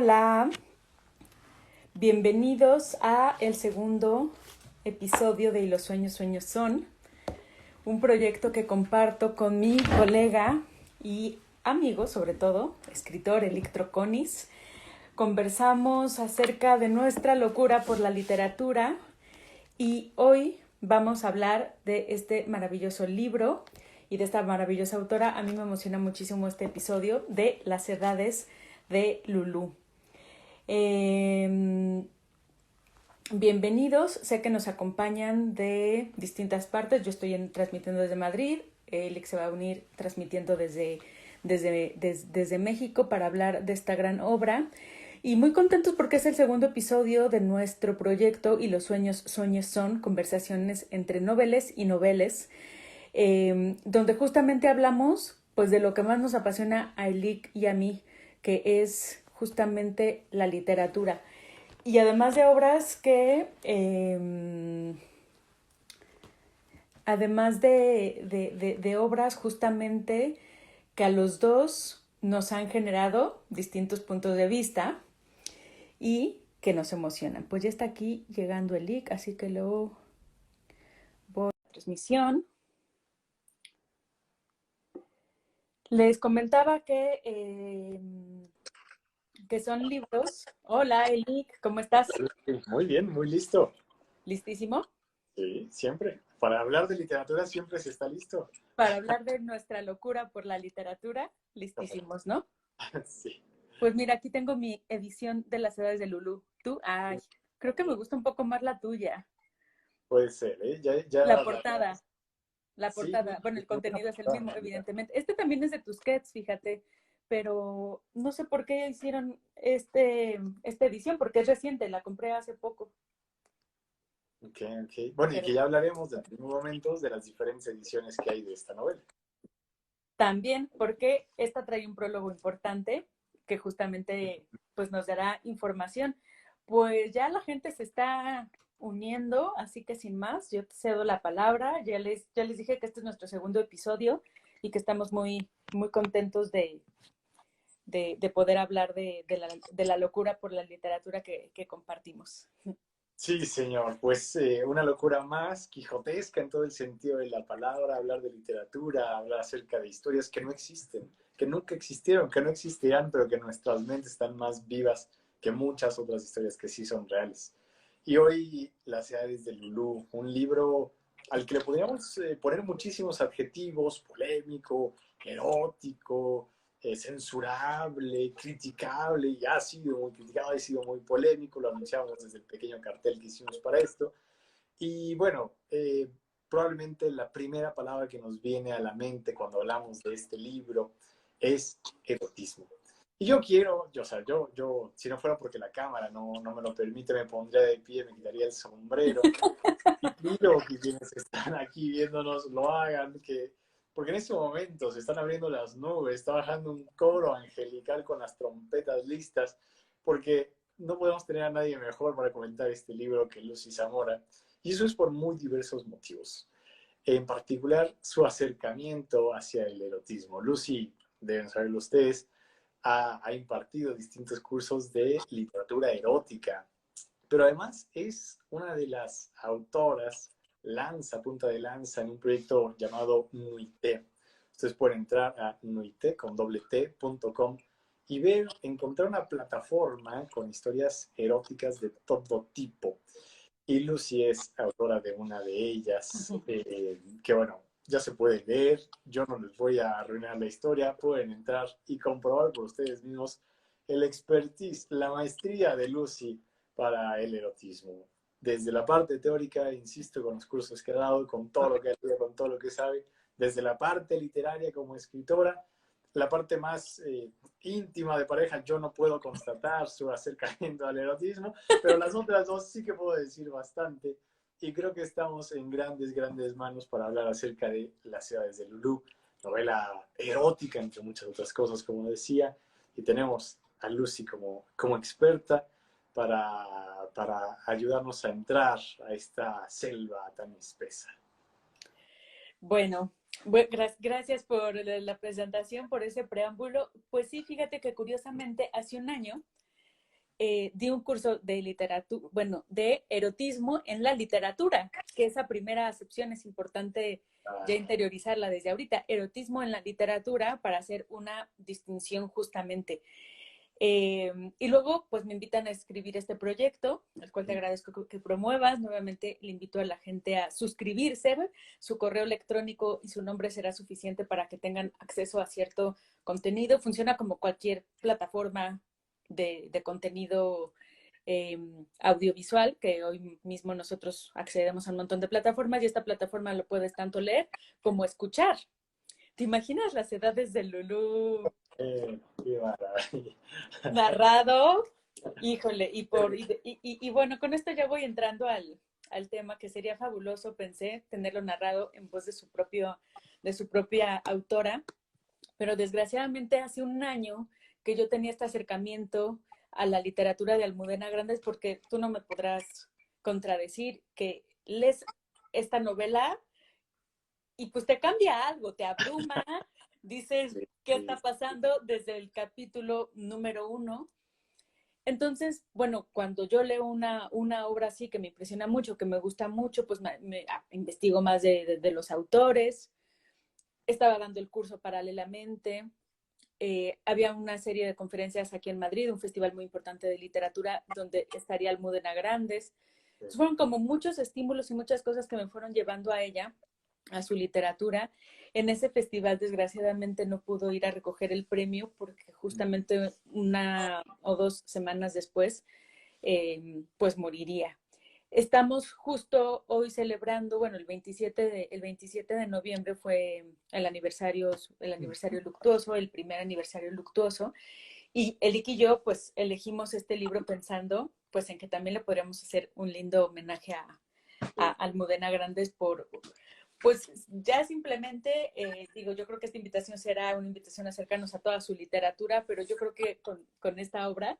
Hola, bienvenidos a el segundo episodio de Y los sueños, sueños son, un proyecto que comparto con mi colega y amigo, sobre todo, escritor Elictro Conis. Conversamos acerca de nuestra locura por la literatura y hoy vamos a hablar de este maravilloso libro y de esta maravillosa autora. A mí me emociona muchísimo este episodio de Las edades de Lulú. Bienvenidos, sé que nos acompañan de distintas partes. Yo estoy transmitiendo desde Madrid, Elix se va a unir transmitiendo desde México para hablar de esta gran obra. Y muy contentos porque es el segundo episodio de nuestro proyecto Y los sueños, sueños son, conversaciones entre noveles y noveles, donde justamente hablamos pues de lo que más nos apasiona a Elic y a mí, que es justamente la literatura. Y además de obras que, además de obras justamente que a los dos nos han generado distintos puntos de vista y que nos emocionan. Pues ya está aquí llegando el link, así que luego voy a la transmisión. Les comentaba que son libros. Hola, Elic, ¿cómo estás? Muy bien, muy listo. ¿Listísimo? Sí, siempre. Para hablar de literatura siempre se está listo. Para hablar de nuestra locura por la literatura, listísimos, ¿no? Sí, Pues mira, aquí tengo mi edición de Las edades de Lulú. ¿Tú? Ay, creo que me gusta un poco más la tuya. puede ser, ¿eh? La portada, la Sí, portada. Bueno, el es una contenido es el portada en mismo, realidad. evidentemente. Este también es de Tusquets, fíjate, pero no sé por qué hicieron esta edición, porque es reciente, la compré hace poco. Ok, ok. Bueno, y Pero que ya hablaremos de algunos momentos de las diferentes ediciones que hay de esta novela. también porque esta trae un prólogo importante que justamente pues nos dará información. Pues ya la gente se está uniendo, así que sin más, yo te cedo la palabra. Ya les dije que este es nuestro segundo episodio y que estamos muy contentos de poder hablar de la locura por la literatura que compartimos. Sí, señor. Pues una locura más quijotesca en todo el sentido de la palabra, hablar de literatura, hablar acerca de historias que no existen, que nunca existieron, que no existirán, pero que nuestras mentes están más vivas que muchas otras historias que sí son reales. Y hoy Las edades de Lulú, un libro al que le podríamos poner muchísimos adjetivos: polémico, erótico, censurable, criticable, y ha sido muy criticado, ha sido muy polémico, lo anunciamos desde el pequeño cartel que hicimos para esto. Y bueno, probablemente la primera palabra que nos viene a la mente cuando hablamos de este libro es erotismo. Y yo quiero, o sea, si no fuera porque la cámara no me lo permite, me pondría de pie, me quitaría el sombrero. Y pido que quienes están aquí viéndonos lo hagan, porque en este momento se están abriendo las nubes, está bajando un coro angelical con las trompetas listas, porque no podemos tener a nadie mejor para comentar este libro que Lucy Zamora. Y eso es por muy diversos motivos. En particular, su acercamiento hacia el erotismo. Lucy, deben saberlo ustedes, ha impartido distintos cursos de literatura erótica, pero además es una de las autoras, punta de lanza en un proyecto llamado Nuité. Ustedes pueden entrar a nuité.com y encontrar una plataforma con historias eróticas de todo tipo. Y Lucy es autora de una de ellas, que bueno, ya se puede leer. Yo no les voy a arruinar la historia. Pueden entrar y comprobar por ustedes mismos el expertise, la maestría de Lucy para el erotismo. Desde la parte teórica, insisto, con los cursos que ha dado, con todo lo que ha leído, con todo lo que sabe, desde la parte literaria como escritora, la parte más íntima de pareja, yo no puedo constatar su acercamiento al erotismo, pero las otras dos sí que puedo decir bastante. Y creo que estamos en grandes, grandes manos para hablar acerca de Las ciudades de Lulú, novela erótica, entre muchas otras cosas, como decía. Y tenemos a Lucy como experta para ayudarnos a entrar a esta selva tan espesa. Bueno, gracias por la presentación, por ese preámbulo. Pues sí, fíjate que curiosamente hace un año di un curso de literatura, bueno, de erotismo en la literatura, que esa primera acepción es importante ya interiorizarla desde ahorita, erotismo en la literatura para hacer una distinción justamente. Y luego, pues me invitan a escribir este proyecto, al cual te agradezco que promuevas. Nuevamente le invito a la gente a suscribirse. Su correo electrónico y su nombre será suficiente para que tengan acceso a cierto contenido. Funciona como cualquier plataforma de contenido audiovisual, que hoy mismo nosotros accedemos a un montón de plataformas y esta plataforma lo puedes tanto leer como escuchar. ¿Te imaginas las edades de Lulú Qué maravilla. narrado? Híjole, y bueno, con esto ya voy entrando al tema que sería fabuloso, pensé, tenerlo narrado en voz de su propia autora, pero desgraciadamente hace un año que yo tenía este acercamiento a la literatura de Almudena Grandes, porque tú no me podrás contradecir que lees esta novela y pues te cambia algo, te abruma, dices, Sí, ¿qué sí, está pasando desde el capítulo número 1? Entonces, bueno, cuando yo leo una obra así que me impresiona mucho, que me gusta mucho, pues investigo más de los autores. Estaba dando el curso paralelamente. Había una serie de conferencias aquí en Madrid, un festival muy importante de literatura donde estaría Almudena Grandes. Entonces, fueron como muchos estímulos y muchas cosas que me fueron llevando a ella, a su literatura. En ese festival, desgraciadamente, no pudo ir a recoger el premio porque justamente 1 o 2 semanas después, pues moriría. Estamos justo hoy celebrando, bueno, el 27 de noviembre fue el aniversario luctuoso, el primer aniversario luctuoso, y Eric y yo pues elegimos este libro pensando pues en que también le podríamos hacer un lindo homenaje a Almudena Grandes por, pues ya simplemente, digo, yo creo que esta invitación será una invitación a acercarnos a toda su literatura, pero yo creo que con esta obra,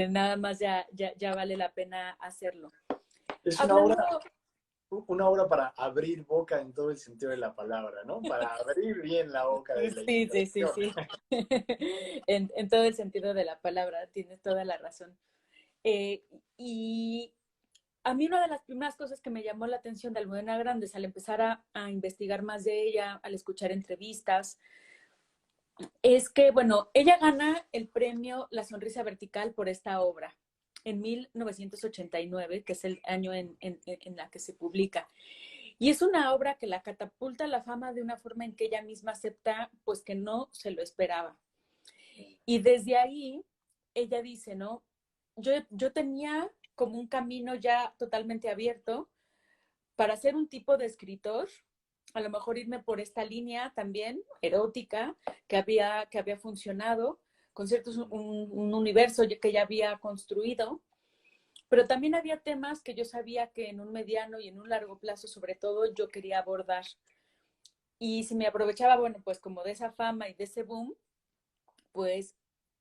nada más ya vale la pena hacerlo. es Hablando, una obra para abrir boca en todo el sentido de la palabra, ¿no? Para abrir bien la boca de la sí, sí, sí, inspiración. sí, en todo el sentido de la palabra, tienes toda la razón. Y a mí una de las primeras cosas que me llamó la atención de Almudena Grandes al empezar a investigar más de ella, al escuchar entrevistas, es que, bueno, ella gana el premio La Sonrisa Vertical por esta obra en 1989, que es el año en la que se publica. Y es una obra que la catapulta a la fama de una forma en que ella misma acepta, pues que no se lo esperaba. Y desde ahí, ella dice, ¿no? Yo tenía como un camino ya totalmente abierto para ser un tipo de escritor, a lo mejor irme por esta línea también erótica que había funcionado, con ciertos un universo que ya había construido, pero también había temas que yo sabía que en un mediano y en un largo plazo, sobre todo, yo quería abordar. Y si me aprovechaba, bueno, pues como de esa fama y de ese boom, pues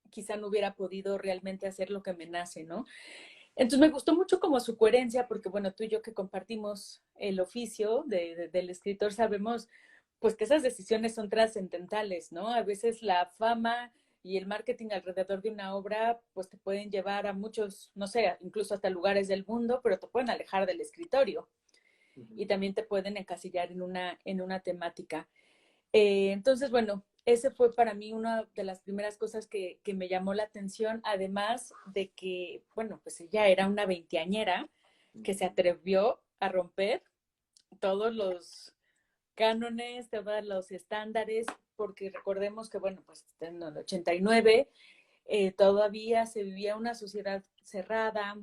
quizá no hubiera podido realmente hacer lo que me nace, ¿no? Entonces me gustó mucho como su coherencia, porque bueno, tú y yo que compartimos el oficio del escritor sabemos pues que esas decisiones son trascendentales, ¿no? A veces la fama y el marketing alrededor de una obra pues te pueden llevar a muchos, no sé, incluso hasta lugares del mundo, pero te pueden alejar del escritorio y también te pueden encasillar en una temática. Entonces, bueno, ese fue para mí una de las primeras cosas que me llamó la atención, además de que, bueno, pues ella era una veinteañera que se atrevió a romper todos los cánones, todos los estándares, porque recordemos que, bueno, pues en el 89 todavía se vivía una sociedad cerrada,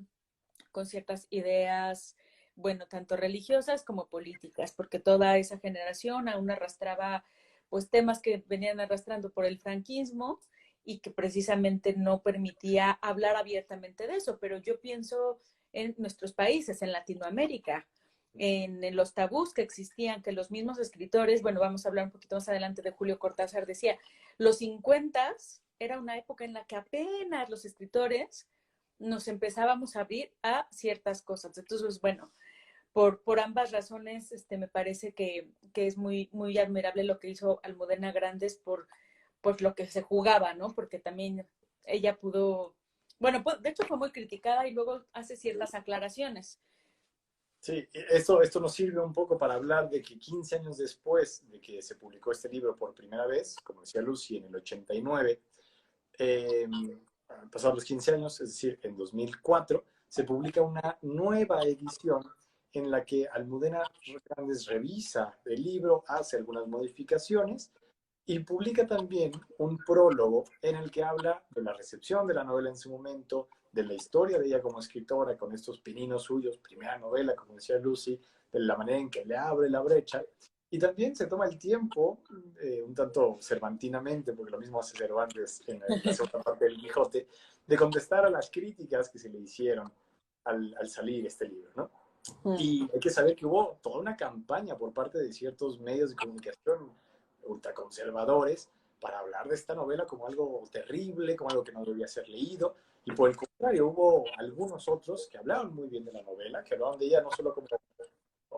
con ciertas ideas, bueno, tanto religiosas como políticas, porque toda esa generación aún arrastraba pues temas que venían arrastrando por el franquismo y que precisamente no permitía hablar abiertamente de eso. Pero yo pienso en nuestros países, en Latinoamérica, en los tabús que existían, que los mismos escritores, bueno, vamos a hablar un poquito más adelante de Julio Cortázar, decía, los 50 era una época en la que apenas los escritores nos empezábamos a abrir a ciertas cosas. Entonces, bueno, por ambas razones, me parece que es muy, muy admirable lo que hizo Almudena Grandes por lo que se jugaba, ¿no? Porque también ella pudo Bueno, pues, de hecho fue muy criticada y luego hace ciertas aclaraciones. Sí, esto nos sirve un poco para hablar de que 15 años después de que se publicó este libro por primera vez, como decía Lucy, en el 89, eh, pasados los 15 años, es decir, en 2004, se publica una nueva edición en la que Almudena Grandes revisa el libro, hace algunas modificaciones y publica también un prólogo en el que habla de la recepción de la novela en su momento, de la historia de ella como escritora, con estos pininos suyos, primera novela, como decía Lucy, de la manera en que le abre la brecha. Y también se toma el tiempo, un tanto cervantinamente, porque lo mismo hace Cervantes en la segunda parte del Quijote, de contestar a las críticas que se le hicieron al salir este libro, ¿no? Y hay que saber que hubo toda una campaña por parte de ciertos medios de comunicación ultraconservadores para hablar de esta novela como algo terrible, como algo que no debía ser leído. Y por el contrario, hubo algunos otros que hablaban muy bien de la novela, que hablaban de ella no solo como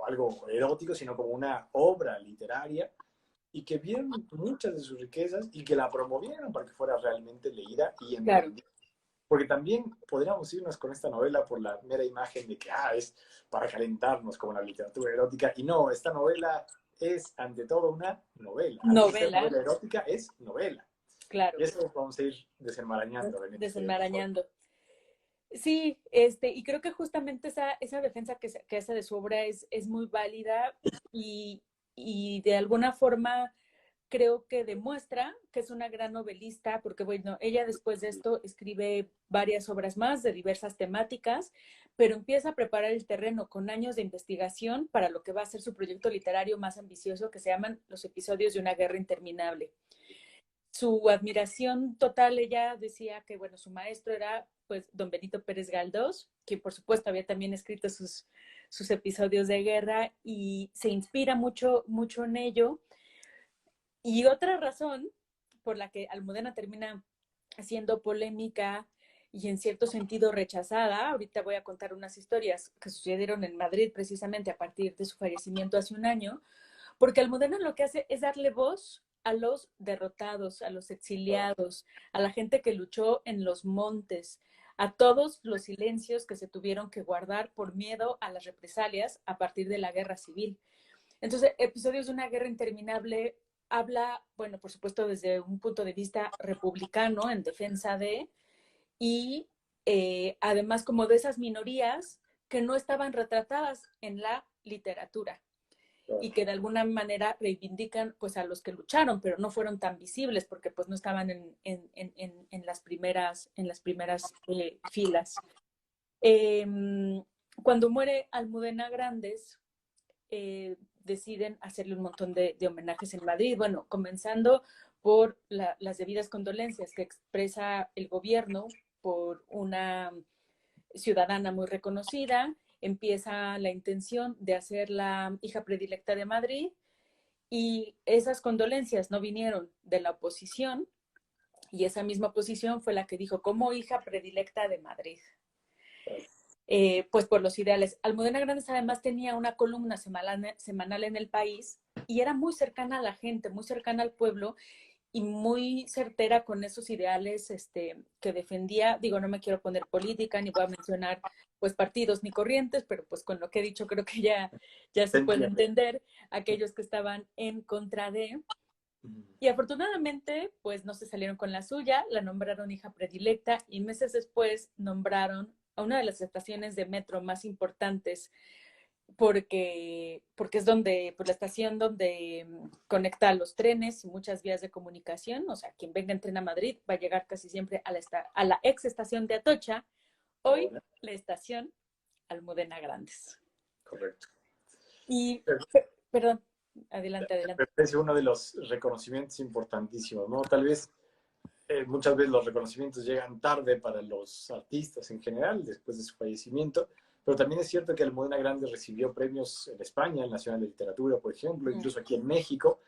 algo erótico, sino como una obra literaria, y que vieron muchas de sus riquezas y que la promovieron para que fuera realmente leída y Claro. entendida. Porque también podríamos irnos con esta novela por la mera imagen de que es para calentarnos como la literatura erótica. Y no, esta novela es ante todo una novela. Antes de ser Novela, novela erótica, es novela. claro, Y eso vamos a ir desenmarañando en este episodio. desenmarañando. Sí, y creo que justamente esa defensa que hace de su obra es muy válida y, y de alguna forma creo que demuestra que es una gran novelista, porque bueno, ella después de esto escribe varias obras más de diversas temáticas, pero empieza a preparar el terreno con años de investigación para lo que va a ser su proyecto literario más ambicioso, que se llaman Los episodios de una guerra interminable. Su admiración total, ella decía que, bueno, su maestro era, pues, don Benito Pérez Galdós, que por supuesto había también escrito sus episodios de guerra y se inspira mucho, mucho en ello. Y otra razón por la que Almudena termina siendo polémica y en cierto sentido rechazada, ahorita voy a contar unas historias que sucedieron en Madrid precisamente a partir de su fallecimiento hace un año, porque Almudena lo que hace es darle voz a los derrotados, a los exiliados, a la gente que luchó en los montes, a todos los silencios que se tuvieron que guardar por miedo a las represalias a partir de la guerra civil. Entonces, episodios de una guerra interminable habla, bueno, por supuesto, desde un punto de vista republicano, en defensa de, y además como de esas minorías que no estaban retratadas en la literatura y que de alguna manera reivindican pues a los que lucharon, pero no fueron tan visibles porque pues no estaban en las primeras filas. Eh, Cuando muere Almudena Grandes, deciden hacerle un montón de homenajes en Madrid, bueno, comenzando por las debidas condolencias que expresa el gobierno por una ciudadana muy reconocida, empieza la intención de hacer la hija predilecta de Madrid y esas condolencias no vinieron de la oposición y esa misma oposición fue la que dijo como hija predilecta de Madrid. Pues por los ideales. Almudena Grandes además tenía una columna semanal en El País y era muy cercana a la gente, muy cercana al pueblo y muy certera con esos ideales que defendía. Digo, no me quiero poner política ni voy a mencionar pues partidos ni corrientes, pero pues con lo que he dicho creo que ya se puede entender aquellos que estaban en contra de. Y afortunadamente, pues no se salieron con la suya, la nombraron hija predilecta y meses después nombraron a una de las estaciones de metro más importantes porque es donde, pues la estación donde conecta los trenes y muchas vías de comunicación, o sea, quien venga en tren a Madrid va a llegar casi siempre a la ex estación de Atocha, hoy la estación Almudena Grandes. Correcto. Y, perdón, adelante. Me parece uno de los reconocimientos importantísimos, ¿no? Tal vez muchas veces los reconocimientos llegan tarde para los artistas en general, después de su fallecimiento, pero también es cierto que Almudena Grandes recibió premios en España, el Nacional de Literatura, por ejemplo, incluso aquí en México,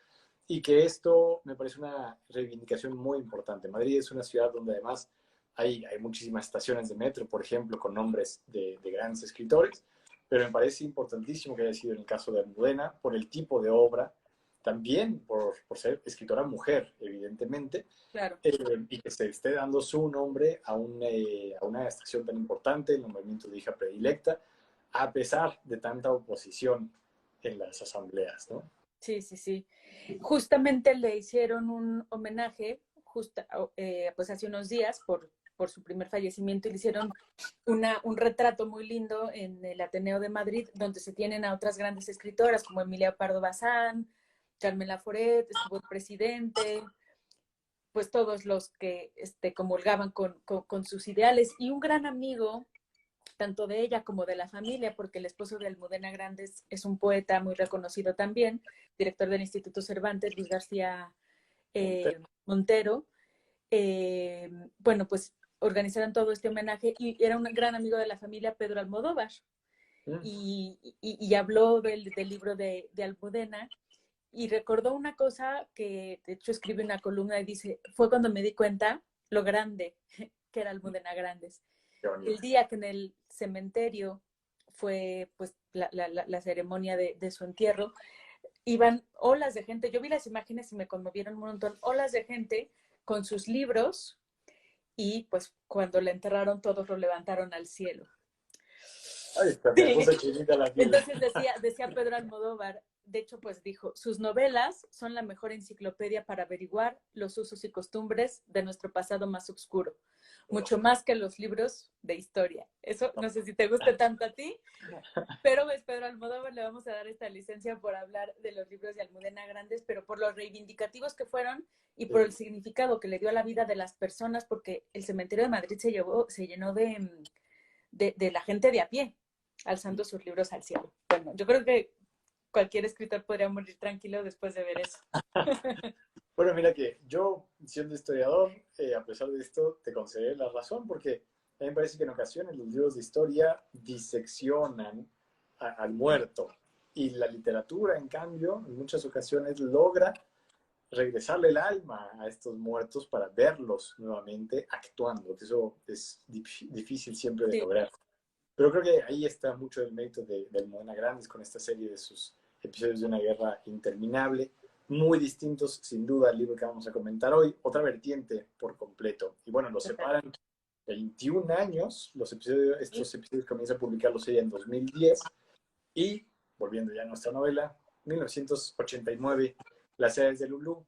y que esto me parece una reivindicación muy importante. Madrid es una ciudad donde además hay muchísimas estaciones de metro, por ejemplo, con nombres de grandes escritores, pero me parece importantísimo que haya sido en el caso de Almudena por el tipo de obra también por ser escritora mujer, evidentemente, Claro. y que se esté dando su nombre a una estación tan importante, el nombramiento de hija predilecta, a pesar de tanta oposición en las asambleas, ¿no? Sí, sí, sí. Justamente le hicieron un homenaje pues hace unos días por su primer fallecimiento y le hicieron un retrato muy lindo en el Ateneo de Madrid, donde se tienen a otras grandes escritoras como Emilia Pardo Bazán, Carmen Laforet, estuvo el presidente, pues todos los que comulgaban con sus ideales y un gran amigo tanto de ella como de la familia, porque el esposo de Almudena Grandes es un poeta muy reconocido también, director del Instituto Cervantes, Luis García Montero. Bueno, pues organizaron todo este homenaje y era un gran amigo de la familia, Pedro Almodóvar, y habló del libro de Almudena y recordó una cosa que de hecho escribe una columna y dice, fue cuando me di cuenta lo grande que era Almudena Grandes. El día que en el cementerio fue pues la ceremonia de su entierro, iban olas de gente, yo vi las imágenes y me conmovieron un montón, olas de gente con sus libros y pues cuando la enterraron todos lo levantaron al cielo. Ahí está, me puse chinita la piel. Entonces decía Pedro Almodóvar, de hecho pues dijo, sus novelas son la mejor enciclopedia para averiguar los usos y costumbres de nuestro pasado más oscuro, mucho más que los libros de historia. Eso no sé si te guste tanto a ti, pero pues Pedro Almodóvar le vamos a dar esta licencia por hablar de los libros de Almudena Grandes, pero por los reivindicativos que fueron y por el significado que le dio a la vida de las personas, porque el cementerio de Madrid se llenó de la gente de a pie, alzando sus libros al cielo. Bueno, yo creo que cualquier escritor podría morir tranquilo después de ver eso. Bueno, mira que yo, siendo historiador, a pesar de esto, te concederé la razón, porque a mí me parece que en ocasiones los libros de historia diseccionan al muerto y la literatura, en cambio, en muchas ocasiones logra regresarle el alma a estos muertos para verlos nuevamente actuando, que eso es difícil siempre de Sí. lograr. Pero creo que ahí está mucho el mérito de Almudena Grandes con esta serie de sus episodios de una guerra interminable, muy distintos sin duda al libro que vamos a comentar hoy, otra vertiente por completo. Y bueno, los separan 21 años, estos episodios comienza a publicarlos ella en 2010 y, volviendo ya a nuestra novela, 1989, Las edades de Lulú.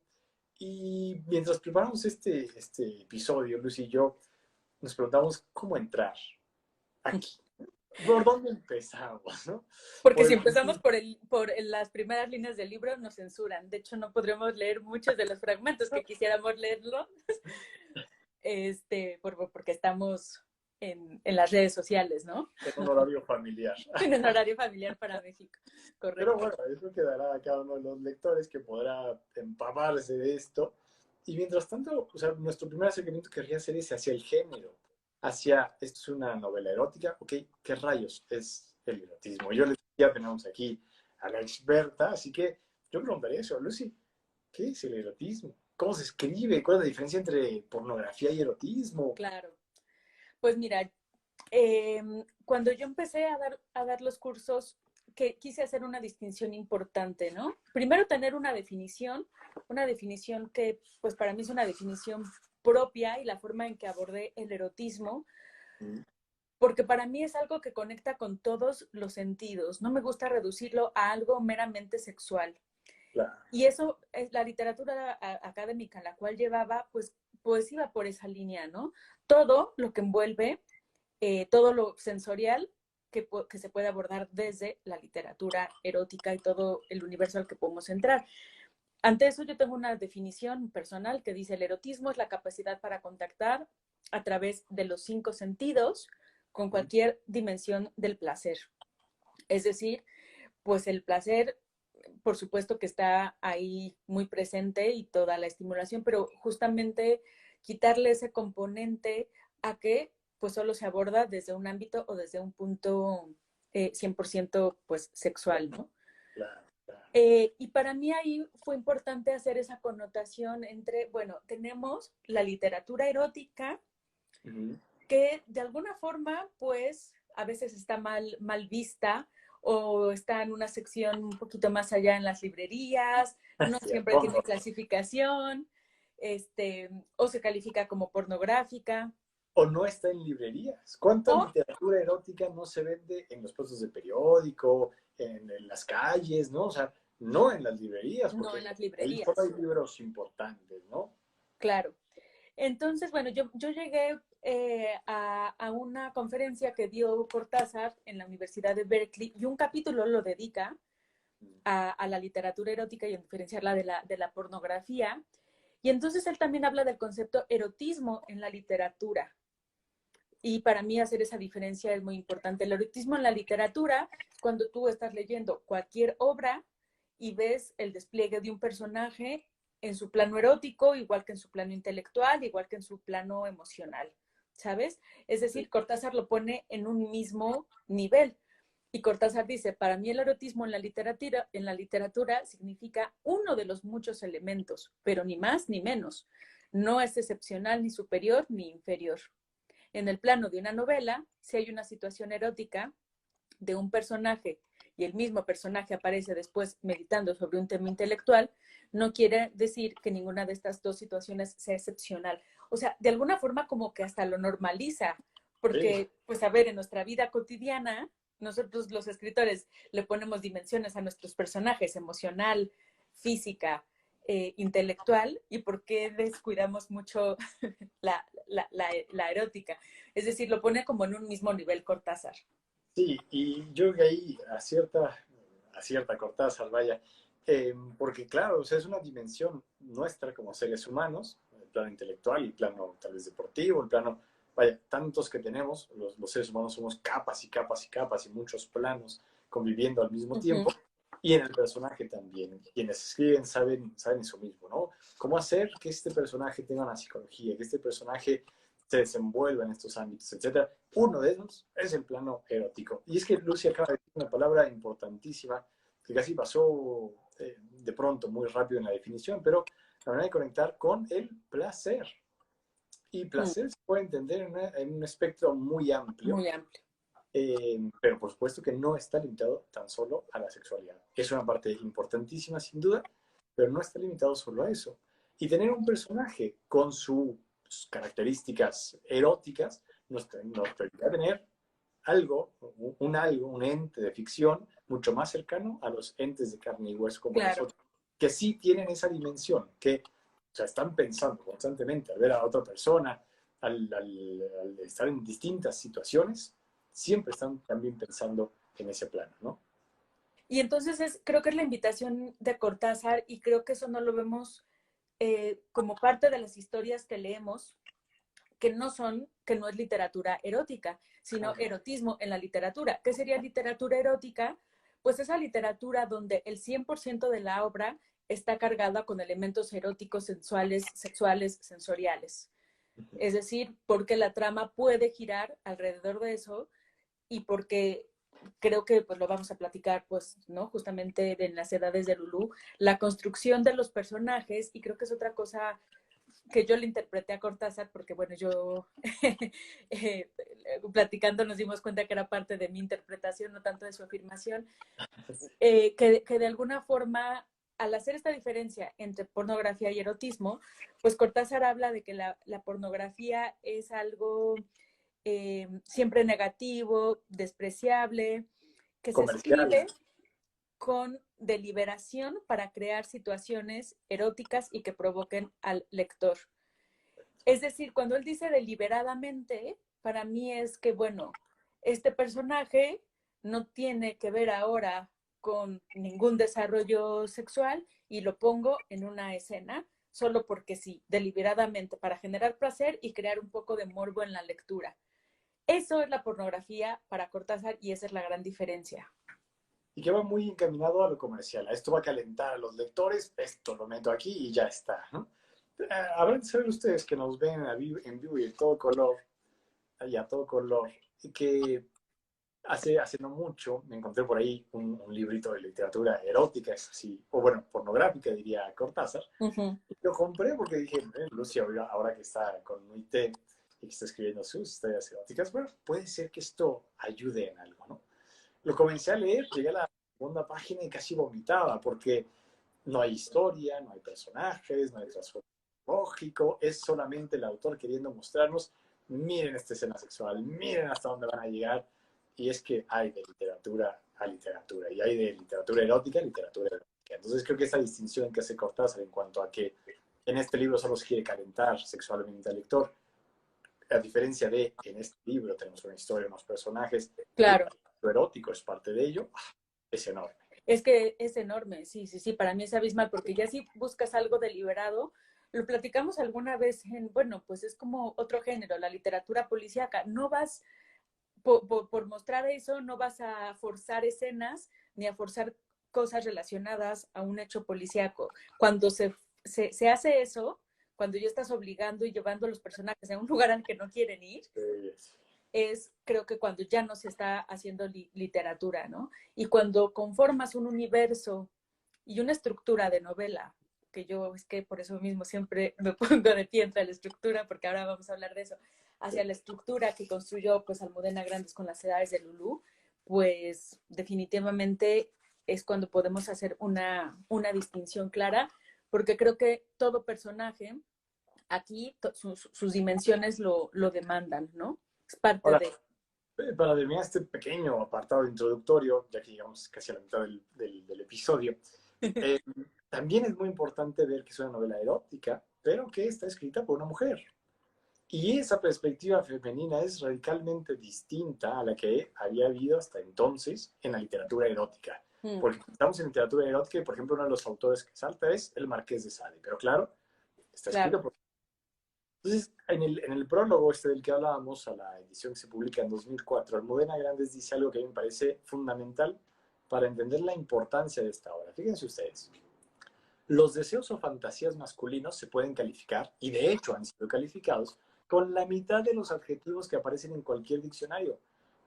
Y mientras preparamos este episodio, Lucy y yo nos preguntamos cómo entrar aquí. ¿Por dónde empezamos, no? Porque si empezamos por las primeras líneas del libro, nos censuran. De hecho, no podremos leer muchos de los fragmentos que quisiéramos leerlo, porque estamos en las redes sociales, ¿no? En un horario familiar. En un horario familiar para México, correcto. Pero bueno, eso quedará a cada uno de los lectores que podrá empaparse de esto. Y mientras tanto, o sea, nuestro primer acercamiento querría ser ese hacia el género, hacia, esto es una novela erótica, ok, ¿qué rayos es el erotismo? Yo les decía, tenemos aquí a la experta, así que yo preguntaría eso, Lucy, ¿qué es el erotismo? ¿Cómo se escribe? ¿Cuál es la diferencia entre pornografía y erotismo? Claro. Pues mira, cuando yo empecé a dar los cursos, que quise hacer una distinción importante, ¿no? Primero tener una definición que pues para mí es una definición propia y la forma en que abordé el erotismo, porque para mí es algo que conecta con todos los sentidos. No me gusta reducirlo a algo meramente sexual. Claro. Y eso es la literatura académica en la cual llevaba, pues iba por esa línea, ¿no? Todo lo que envuelve, todo lo sensorial que se puede abordar desde la literatura erótica y todo el universo al que podemos entrar. Ante eso yo tengo una definición personal que dice el erotismo es la capacidad para contactar a través de los 5 sentidos con cualquier dimensión del placer. Es decir, pues el placer, por supuesto que está ahí muy presente y toda la estimulación, pero justamente quitarle ese componente a que pues solo se aborda desde un ámbito o desde un punto 100% pues sexual, ¿no? Claro. Y para mí ahí fue importante hacer esa connotación entre, bueno, tenemos la literatura erótica, que de alguna forma, pues, a veces está mal vista o está en una sección un poquito más allá en las librerías, no Sí, a siempre tiene fondo. clasificación, o se califica como pornográfica, O no está en librerías. ¿Cuánta o literatura erótica no se vende en los puestos de periódico, en las calles, ¿no? O sea, no en las librerías, no en porque las ahí solo hay librerías, libros importantes, ¿no? claro. Entonces, bueno, yo llegué a una conferencia que dio Cortázar en la Universidad de Berkeley y un capítulo lo dedica a la literatura erótica y en diferenciarla de la pornografía. Y entonces él también habla del concepto erotismo en la literatura. Y para mí hacer esa diferencia es muy importante. El erotismo en la literatura, cuando tú estás leyendo cualquier obra y ves el despliegue de un personaje en su plano erótico, igual que en su plano intelectual, igual que en su plano emocional, ¿sabes? Es decir, Cortázar lo pone en un mismo nivel. Y Cortázar dice, para mí el erotismo en la literatura significa uno de los muchos elementos, pero ni más ni menos. No es excepcional, ni superior, ni inferior. En el plano de una novela, si hay una situación erótica de un personaje y el mismo personaje aparece después meditando sobre un tema intelectual, no quiere decir que ninguna de estas dos situaciones sea excepcional. O sea, de alguna forma como que hasta lo normaliza, Sí, porque, pues a ver, en nuestra vida cotidiana, nosotros los escritores le ponemos dimensiones a nuestros personajes, emocional, física, intelectual, y por qué descuidamos mucho la erótica. Es decir, lo pone como en un mismo nivel Cortázar. sí, y yo creo que ahí acierta Cortázar, vaya, porque claro, o sea, es una dimensión nuestra como seres humanos, el plano intelectual, el plano tal vez deportivo, el plano, vaya, tantos que tenemos, los seres humanos somos capas y capas y capas y muchos planos conviviendo al mismo Uh -huh. tiempo, y en el personaje también. Quienes escriben saben eso mismo, ¿no? Cómo hacer que este personaje tenga una psicología, que este personaje se desenvuelva en estos ámbitos, etcétera. Uno de ellos es el plano erótico. Y es que Lucy acaba de decir una palabra importantísima que casi pasó de pronto, muy rápido en la definición, pero la manera de conectar con el placer. Y Mm, placer se puede entender en un espectro muy amplio, muy amplio. pero por supuesto que no está limitado tan solo a la sexualidad. Es una parte importantísima, sin duda, pero no está limitado solo a eso. Y tener un personaje con sus características eróticas nos permite tener algo, un ente de ficción mucho más cercano a los entes de carne y hueso como Claro. nosotros, que sí tienen esa dimensión, que o sea, están pensando constantemente al ver a otra persona, al estar en distintas situaciones, siempre están también pensando en ese plano, ¿no? Y entonces creo que es la invitación de Cortázar y creo que eso no lo vemos como parte de las historias que leemos, que no es literatura erótica, sino Ajá. erotismo en la literatura. ¿Qué sería literatura erótica? Pues esa literatura donde el 100% de la obra está cargada con elementos eróticos, sensuales, sexuales, sensoriales. Es decir, porque la trama puede girar alrededor de eso y porque creo que pues lo vamos a platicar pues, ¿no? Justamente en las edades de Lulú, la construcción de los personajes y creo que es otra cosa que yo le interpreté a Cortázar porque bueno, yo eh, platicando nos dimos cuenta que era parte de mi interpretación, no tanto de su afirmación, que de alguna forma al hacer esta diferencia entre pornografía y erotismo, pues Cortázar habla de que la pornografía es algo siempre negativo, despreciable, que se Comercial. escribe con deliberación para crear situaciones eróticas y que provoquen al lector. Es decir, cuando él dice deliberadamente, para mí es que, bueno, este personaje no tiene que ver ahora con ningún desarrollo sexual y lo pongo en una escena solo porque sí, deliberadamente, para generar placer y crear un poco de morbo en la lectura. Eso es la pornografía para Cortázar y esa es la gran diferencia. Y que va muy encaminado a lo comercial. A esto va a calentar a los lectores, esto lo meto aquí y ya está, ¿no? Habrán de saber ustedes que nos ven en vivo y a todo color, y a todo color, y que hace no mucho me encontré por ahí un librito de literatura erótica, es así, o bueno, pornográfica, diría Cortázar. Uh -huh. Y lo compré porque dije, Lucia, ahora que está con UIT y que está escribiendo sus historias eróticas, bueno, puede ser que esto ayude en algo, ¿no? lo comencé a leer, llegué a la segunda página y casi vomitaba, porque no hay historia, no hay personajes, no hay trasfondo lógico, es solamente el autor queriendo mostrarnos, miren esta escena sexual, miren hasta dónde van a llegar, y es que hay de literatura a literatura, y hay de literatura erótica a literatura erótica. Entonces creo que esa distinción que hace Cortázar en cuanto a que en este libro solo se quiere calentar sexualmente al lector, a diferencia de en este libro tenemos una historia, unos personajes, y Claro. lo erótico es parte de ello, es enorme. Es que es enorme, sí, sí, sí, para mí es abismal, porque ya si buscas algo deliberado, lo platicamos alguna vez en, bueno, pues es como otro género, la literatura policíaca. No vas, por mostrar eso, no vas a forzar escenas ni a forzar cosas relacionadas a un hecho policíaco. Cuando se hace eso, cuando ya estás obligando y llevando a los personajes a un lugar al que no quieren ir, es creo que cuando ya no se está haciendo literatura, ¿no? Y cuando conformas un universo y una estructura de novela, que yo es que por eso mismo siempre me pongo de pie entre la estructura, porque ahora vamos a hablar de eso, hacia la estructura que construyó pues Almudena Grandes con las edades de Lulú, pues definitivamente es cuando podemos hacer una distinción clara, porque creo que todo personaje aquí, sus dimensiones lo demandan, ¿no? Es parte Ahora, de... para terminar este pequeño apartado introductorio, ya que llegamos casi a la mitad del episodio, eh, también es muy importante ver que es una novela erótica, pero que está escrita por una mujer. Y esa perspectiva femenina es radicalmente distinta a la que había habido hasta entonces en la literatura erótica. Porque estamos en literatura erótica y, por ejemplo, uno de los autores que salta es el Marqués de Sade. Pero claro, está escrito Claro. por... Entonces, en el prólogo este del que hablábamos, a la edición que se publica en 2004, Almudena Grandes dice algo que a mí me parece fundamental para entender la importancia de esta obra. Fíjense ustedes. Los deseos o fantasías masculinos se pueden calificar, y de hecho han sido calificados, con la mitad de los adjetivos que aparecen en cualquier diccionario,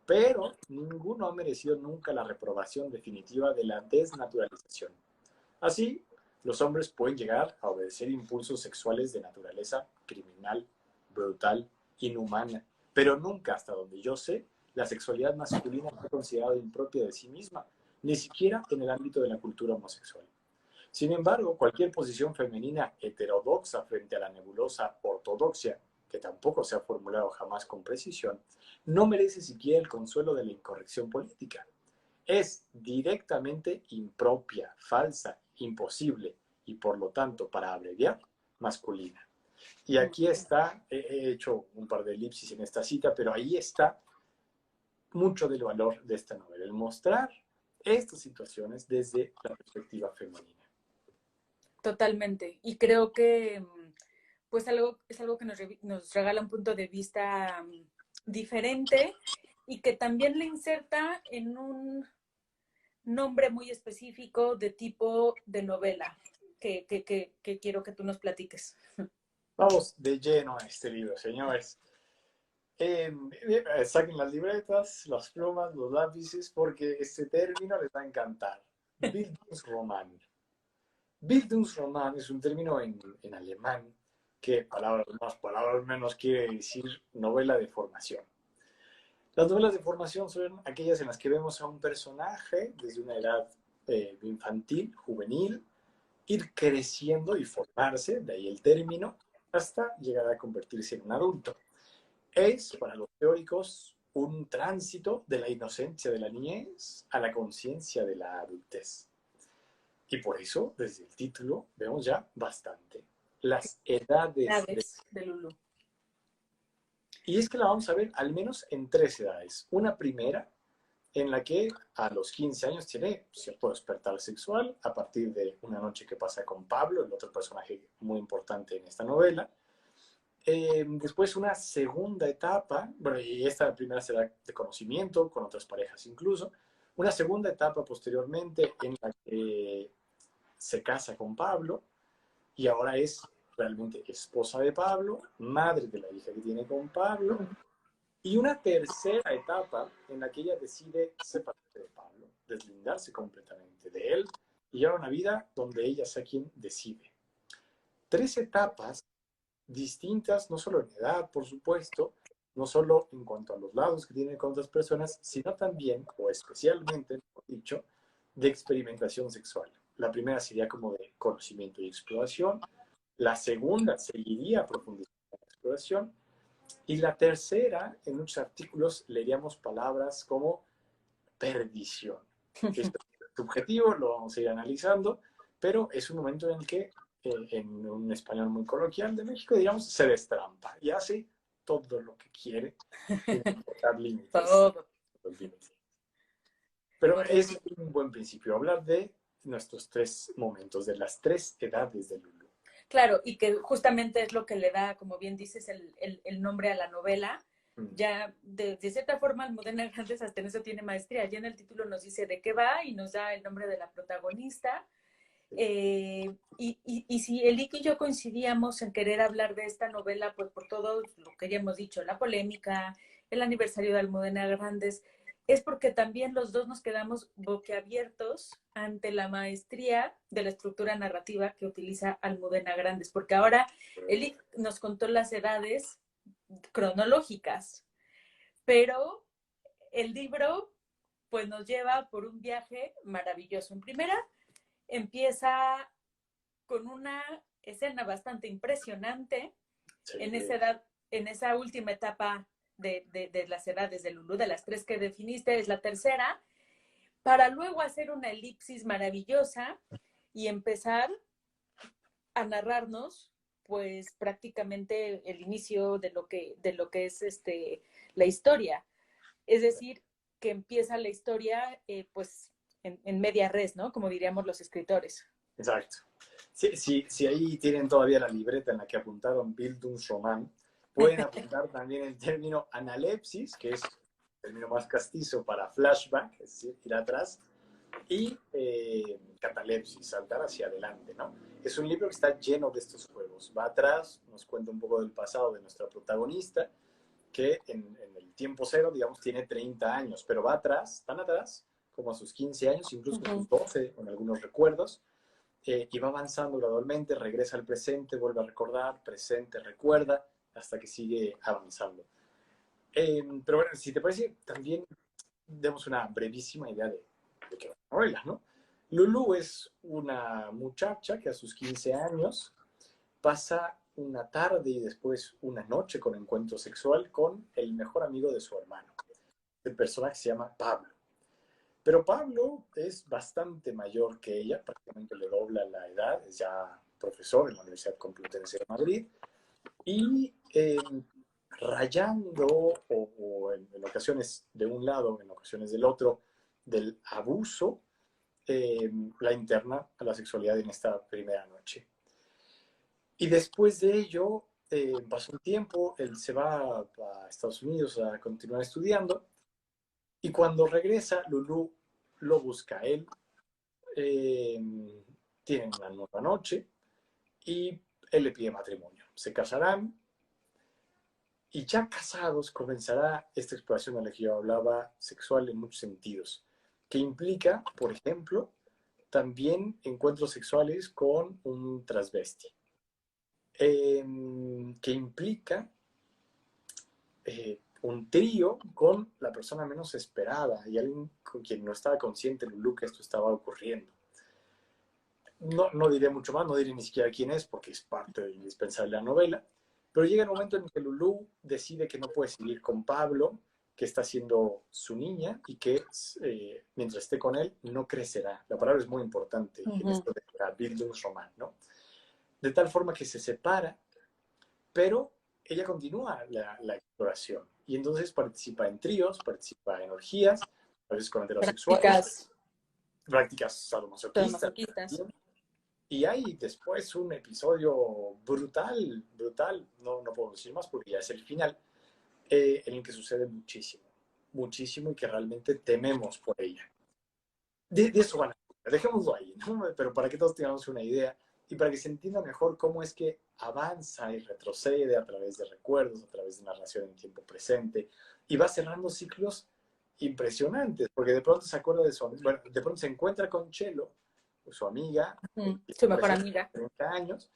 pero ninguno ha merecido nunca la reprobación definitiva de la desnaturalización. Así, los hombres pueden llegar a obedecer impulsos sexuales de naturaleza criminal, brutal, inhumana, pero nunca, hasta donde yo sé, la sexualidad masculina fue considerada impropia de sí misma, ni siquiera en el ámbito de la cultura homosexual. Sin embargo, cualquier posición femenina heterodoxa frente a la nebulosa ortodoxia, que tampoco se ha formulado jamás con precisión, no merece siquiera el consuelo de la incorrección política. Es directamente impropia, falsa, imposible y por lo tanto, para abreviar, masculina. Y aquí está, he hecho un par de elipsis en esta cita, pero ahí está mucho del valor de esta novela, el mostrar estas situaciones desde la perspectiva femenina. Totalmente. Y creo que pues es algo que nos regala un punto de vista diferente y que también le inserta en un nombre muy específico de tipo de novela que quiero que tú nos platiques. Vamos de lleno a este libro, señores. Saquen las libretas, las plumas, los lápices, porque este término les va a encantar. Bildungsroman. Bildungsroman es un término en alemán que, palabras más, palabras menos, quiere decir novela de formación. Las novelas de formación son aquellas en las que vemos a un personaje desde una edad infantil, juvenil, ir creciendo y formarse, de ahí el término, hasta llegar a convertirse en un adulto. Es, para los teóricos, un tránsito de la inocencia de la niñez a la conciencia de la adultez. Y por eso, desde el título, vemos ya bastante. Las edades de... De Lulu. Y es que la vamos a ver al menos en tres edades. Una primera, en la que a los 15 años tiene cierto despertar sexual a partir de una noche que pasa con Pablo, el otro personaje muy importante en esta novela. Después una segunda etapa, bueno, y esta primera será de conocimiento, con otras parejas incluso, una segunda etapa posteriormente en la que se casa con Pablo y ahora es realmente esposa de Pablo, madre de la hija que tiene con Pablo, y una tercera etapa en la que ella decide separarse de Pablo, deslindarse completamente de él y llevar una vida donde ella sea quien decide. Tres etapas distintas, no solo en edad, por supuesto, no solo en cuanto a los lados que tiene con otras personas, sino también, o especialmente, mejor dicho, de experimentación sexual. La primera sería como de conocimiento y exploración, la segunda seguiría profundizando en la exploración, y la tercera, en muchos artículos leeríamos palabras como perdición. Esto es subjetivo, lo vamos a ir analizando, pero es un momento en el que, en un español muy coloquial de México, digamos, se destrampa y hace todo lo que quiere, sin importar límites. Todo. Los límites. Pero Correcto. es un buen principio hablar de nuestros tres momentos, de las tres edades de Lulu. Claro, y que justamente es lo que le da, como bien dices, el nombre a la novela. Ya, de cierta forma, Almudena Grandes hasta en eso tiene maestría. Ya en el título nos dice de qué va y nos da el nombre de la protagonista. Y si Elik y yo coincidíamos en querer hablar de esta novela, pues por todo lo que ya hemos dicho, la polémica, el aniversario de Almudena Grandes, es porque también los dos nos quedamos boquiabiertos ante la maestría de la estructura narrativa que utiliza Almudena Grandes, porque ahora Elik nos contó las edades cronológicas, pero el libro pues nos lleva por un viaje maravilloso. En primera, empieza con una escena bastante impresionante Sí. en esa última etapa de las edades de Lulú, de las tres que definiste, es la tercera, para luego hacer una elipsis maravillosa y empezar a narrarnos pues prácticamente el inicio de lo que es la historia. Es decir, que empieza la historia pues en media res, ¿no? Como diríamos los escritores. Exacto. Si ahí tienen todavía la libreta en la que apuntaron Bildungsroman, pueden apuntar también el término analepsis, que es el término más castizo para flashback, es decir, ir atrás, y catalepsis, saltar hacia adelante, ¿no? Es un libro que está lleno de estos juegos. Va atrás, nos cuenta un poco del pasado de nuestra protagonista, que en el tiempo cero, digamos, tiene 30 años, pero va atrás, tan atrás, como a sus 15 años, incluso a sus 12, con algunos recuerdos, y va avanzando gradualmente, regresa al presente, vuelve a recordar, presente, recuerda, hasta que sigue avanzando. Pero bueno, si te parece, también demos una brevísima idea de qué va la novela, ¿no? Lulu es una muchacha que a sus 15 años pasa una tarde y después una noche con encuentro sexual con el mejor amigo de su hermano. El personaje se llama Pablo. Pero Pablo es bastante mayor que ella, prácticamente le dobla la edad, es ya profesor en la Universidad Complutense de Madrid, y rayando, o en ocasiones de un lado, en ocasiones del otro, del abuso, la interna a la sexualidad en esta primera noche. Y después de ello, pasó un tiempo, él se va a Estados Unidos a continuar estudiando, y cuando regresa, Lulu lo busca a él, tienen una nueva noche y él le pide matrimonio. Se casarán y ya casados comenzará esta exploración de la que yo hablaba, sexual en muchos sentidos, que implica, por ejemplo, también encuentros sexuales con un transvesti, que implica un trío con la persona menos esperada y alguien con quien no estaba consciente Lulu que esto estaba ocurriendo. No diré mucho más, no diré ni siquiera quién es, porque es parte indispensable de la novela, pero llega el momento en que Lulu decide que no puede seguir con Pablo, que está siendo su niña y que mientras esté con él no crecerá. La palabra es muy importante en esto de la Bildungsroman, ¿no? De tal forma que se separa, pero ella continúa la exploración y entonces participa en tríos, participa en orgías, a veces con heterosexuales, prácticas sadomasoquistas. Y hay después un episodio brutal, no puedo decir más porque ya es el final, en el que sucede muchísimo, muchísimo y que realmente tememos por ella. De eso van a hablar, dejémoslo ahí, ¿no? Pero para que todos tengamos una idea y para que se entienda mejor cómo es que avanza y retrocede a través de recuerdos, a través de narración en tiempo presente y va cerrando ciclos impresionantes, porque de pronto se acuerda de bueno, de pronto se encuentra con Chelo, su amiga, su mejor amiga, 30 años,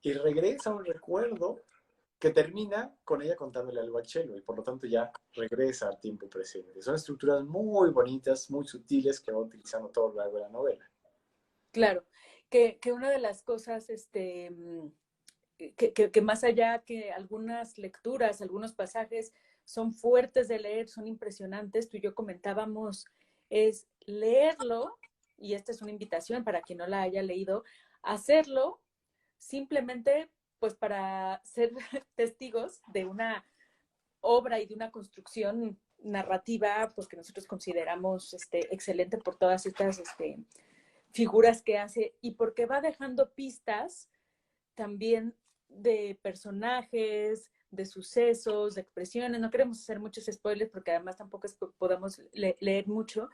y regresa a un recuerdo que termina con ella contándole algo a Chelo y por lo tanto ya regresa al tiempo presente. Son estructuras muy bonitas, muy sutiles que va utilizando todo lo largo de la novela. Claro, que una de las cosas, que más allá que algunas lecturas, algunos pasajes son fuertes de leer, son impresionantes, tú y yo comentábamos, es leerlo, y esta es una invitación para quien no la haya leído, hacerlo simplemente pues para ser testigos de una obra y de una construcción narrativa pues que nosotros consideramos excelente por todas estas figuras que hace y porque va dejando pistas también de personajes, de sucesos, de expresiones. No queremos hacer muchos spoilers porque además tampoco podamos leer mucho,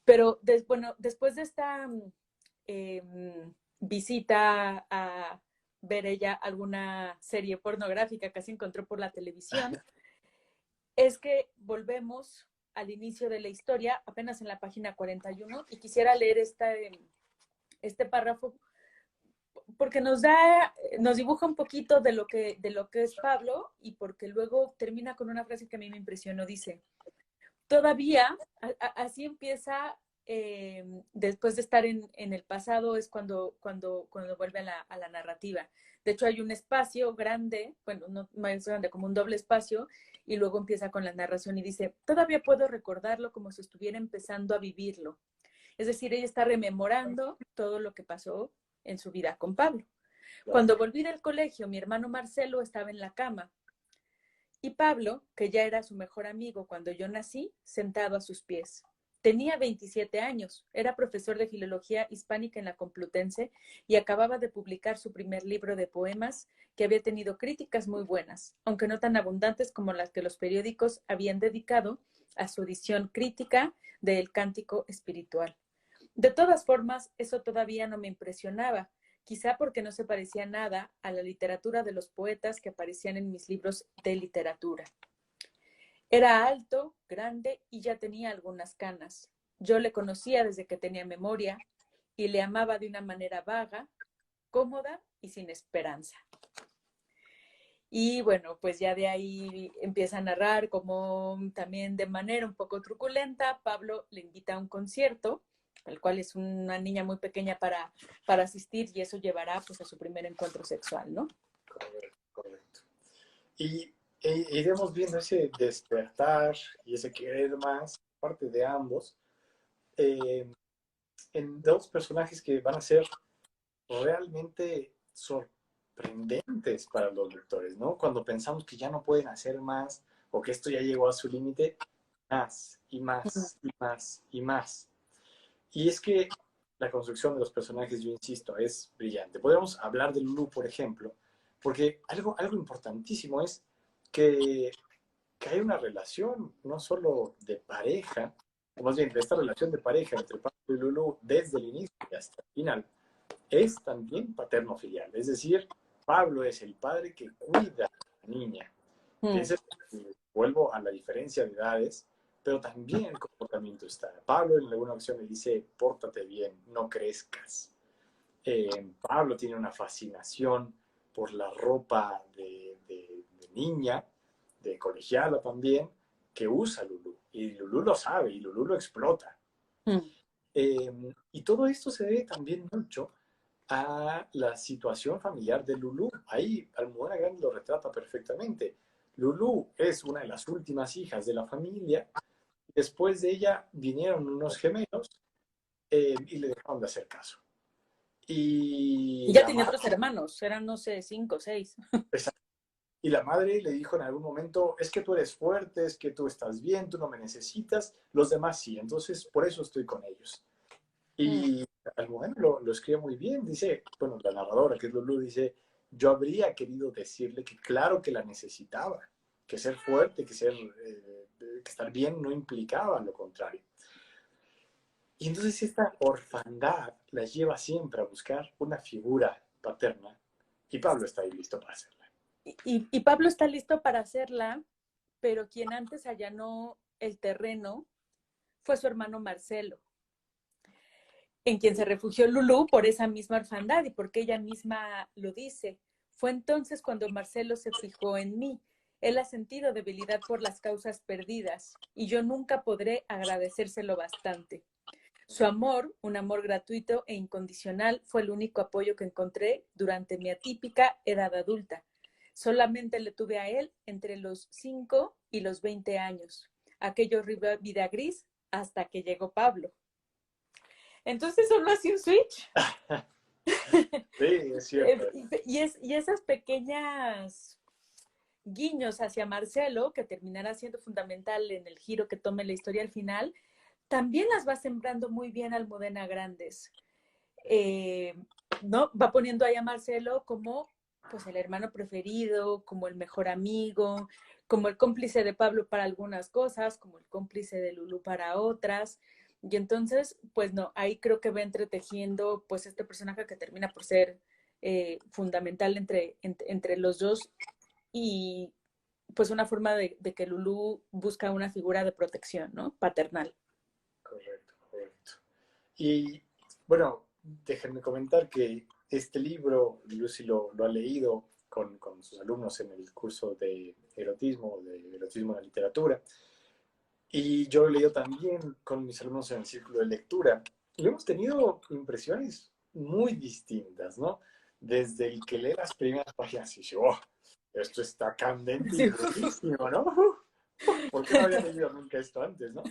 pero bueno, después de esta eh, visita a ver ella alguna serie pornográfica que se encontró por la televisión, es que volvemos al inicio de la historia, apenas en la página 41, y quisiera leer este párrafo porque nos dibuja un poquito de lo que es Pablo y porque luego termina con una frase que a mí me impresionó. Dice, todavía, así empieza, después de estar en el pasado, es cuando vuelve a la narrativa. De hecho, hay un espacio grande, bueno, no más grande, como un doble espacio, y luego empieza con la narración y dice, todavía puedo recordarlo como si estuviera empezando a vivirlo. Es decir, ella está rememorando todo lo que pasó en su vida con Pablo. Claro. Cuando volví del colegio, mi hermano Marcelo estaba en la cama y Pablo, que ya era su mejor amigo cuando yo nací, sentado a sus pies. Tenía 27 años, era profesor de filología hispánica en la Complutense y acababa de publicar su primer libro de poemas que había tenido críticas muy buenas, aunque no tan abundantes como las que los periódicos habían dedicado a su edición crítica de El Cántico Espiritual. De todas formas, eso todavía no me impresionaba, quizá porque no se parecía nada a la literatura de los poetas que aparecían en mis libros de literatura. Era alto, grande y ya tenía algunas canas. Yo le conocía desde que tenía memoria y le amaba de una manera vaga, cómoda y sin esperanza. Y bueno, pues ya de ahí empieza a narrar como también de manera un poco truculenta, Pablo le invita a un concierto, el cual es una niña muy pequeña para asistir y eso llevará pues a su primer encuentro sexual, ¿no? Correcto, correcto. Y iremos viendo ese despertar y ese querer más, parte de ambos, eh, en dos personajes que van a ser realmente sorprendentes para los lectores, ¿no? Cuando pensamos que ya no pueden hacer más o que esto ya llegó a su límite, más y más y más y más. Y es que la construcción de los personajes, yo insisto, es brillante. Podemos hablar de Lulu, por ejemplo, porque algo importantísimo es que, que hay una relación no solo de pareja, o más bien de esta relación de pareja entre Pablo y Lulu desde el inicio y hasta el final, es también paterno-filial. Es decir, Pablo es el padre que cuida a la niña. Piensa, vuelvo a la diferencia de edades, pero también el comportamiento está. Pablo en alguna ocasión le dice, pórtate bien, no crezcas. Pablo tiene una fascinación por la ropa de niña, de colegiala también, que usa Lulú. Y Lulú lo sabe y Lulú lo explota. Y todo esto se debe también mucho a la situación familiar de Lulú. Ahí Almudena Grandes lo retrata perfectamente. Lulú es una de las últimas hijas de la familia. Después de ella vinieron unos gemelos y le dejaron de hacer caso. Y Y ya la tenía madre, otros hermanos, eran, no sé, 5 o 6. y la madre le dijo en algún momento, es que tú eres fuerte, es que tú estás bien, tú no me necesitas, los demás sí, entonces por eso estoy con ellos. Y Almudena lo escribe muy bien, dice, bueno, la narradora que es Lulú dice, yo habría querido decirle que claro que la necesitaba, que ser fuerte, que estar bien no implicaba lo contrario. Y entonces esta orfandad la lleva siempre a buscar una figura paterna y Pablo está ahí listo para hacerla. Y Pablo está listo para hacerla, pero quien antes allanó el terreno fue su hermano Marcelo, en quien se refugió Lulú por esa misma orfandad y porque ella misma lo dice. Fue entonces cuando Marcelo se fijó en mí. Él ha sentido debilidad por las causas perdidas y yo nunca podré agradecérselo bastante. Su amor, un amor gratuito e incondicional, fue el único apoyo que encontré durante mi atípica edad adulta. Solamente le tuve a él entre los 5 y los 20 años. Aquello vida gris hasta que llegó Pablo. Entonces solo así un switch. Sí, es cierto. Y esas pequeñas guiños hacia Marcelo, que terminará siendo fundamental en el giro que tome la historia al final, también las va sembrando muy bien Almudena Grandes. ¿No? Va poniendo ahí a Marcelo como pues el hermano preferido, como el mejor amigo, como el cómplice de Pablo para algunas cosas, como el cómplice de Lulú para otras. Y entonces, pues no, ahí creo que va entretejiendo pues este personaje que termina por ser fundamental entre los dos y pues una forma de que Lulú busca una figura de protección, ¿no? Paternal. Correcto, correcto. Y bueno, déjenme comentar que este libro Lucy lo ha leído con sus alumnos en el curso de erotismo en la literatura. Y yo lo he leído también con mis alumnos en el círculo de lectura. Y hemos tenido impresiones muy distintas, ¿no? Desde el que lee las primeras páginas y dice, oh, esto está candente y Sí. buenísimo, ¿no? ¿Por qué no había leído nunca esto antes, no?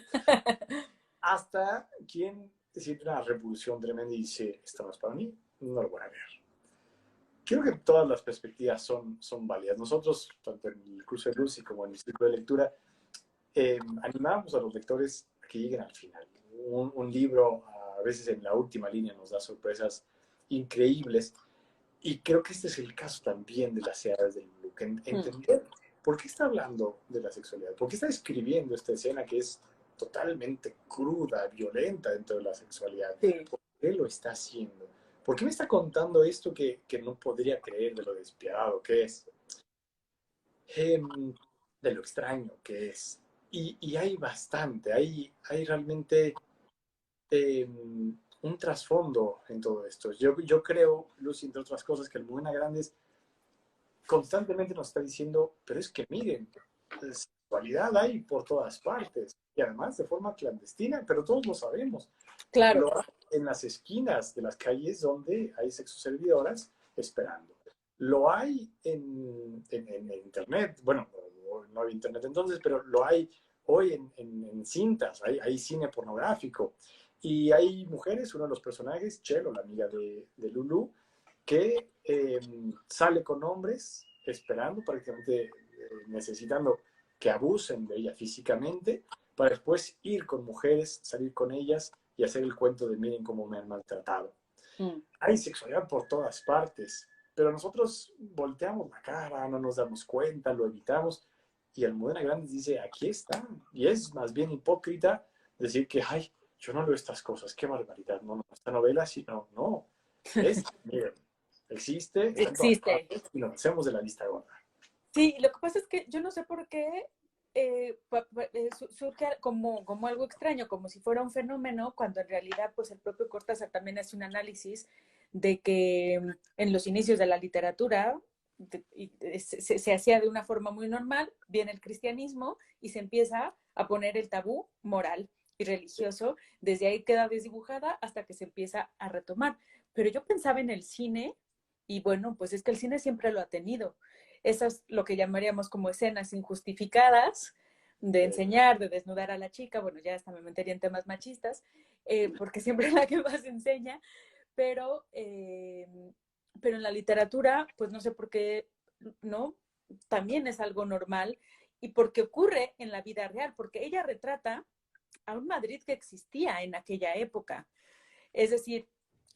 Hasta quien siente una repulsión tremenda y dice, esto no es para mí, no lo voy a ver. Creo que todas las perspectivas son válidas. Nosotros, tanto en el curso de Lucy como en el círculo de lectura, animamos a los lectores a que lleguen al final. Un libro a veces en la última línea nos da sorpresas increíbles y creo que este es el caso también de las edades del Luke. Entender por qué está hablando de la sexualidad, por qué está escribiendo esta escena que es totalmente cruda, violenta dentro de la sexualidad, Sí. por qué lo está haciendo, por qué me está contando esto que no podría creer de lo despiadado que es, de lo extraño que es. Y hay bastante, hay realmente un trasfondo en todo esto. Yo creo, Lucy, entre otras cosas, que el Almudena Grandes constantemente nos está diciendo, pero es que miren, sexualidad hay por todas partes, y además de forma clandestina, pero todos lo sabemos. Claro. Lo hay en las esquinas de las calles donde hay sexoservidoras esperando. Lo hay en internet, bueno, no había internet entonces, pero lo hay hoy en cintas, hay cine pornográfico. Y hay mujeres, uno de los personajes, Chelo, la amiga de Lulu, que sale con hombres esperando, prácticamente necesitando que abusen de ella físicamente, para después ir con mujeres, salir con ellas y hacer el cuento de miren cómo me han maltratado. Hay sexualidad por todas partes, pero nosotros volteamos la cara, no nos damos cuenta, lo evitamos, y Almudena Grandes dice, aquí está, y es más bien hipócrita decir que, ay, yo no leo estas cosas, qué barbaridad, no, esta novela, sino, no, es, miren, existe, está en todas Existe. partes, y lo hacemos de la lista gorda. Sí, lo que pasa es que yo no sé por qué surge como algo extraño, como si fuera un fenómeno, cuando en realidad pues el propio Cortázar también hace un análisis de que en los inicios de la literatura se hacía de una forma muy normal, viene el cristianismo y se empieza a poner el tabú moral y religioso, desde ahí queda desdibujada hasta que se empieza a retomar. Pero yo pensaba en el cine y bueno, pues es que el cine siempre lo ha tenido. Esas lo que llamaríamos como escenas injustificadas de enseñar, de desnudar a la chica, bueno, ya hasta me metería en temas machistas, porque siempre es la que más enseña, pero, eh, pero en la literatura, pues no sé por qué, ¿no? También es algo normal y porque ocurre en la vida real, porque ella retrata a un Madrid que existía en aquella época. Es decir,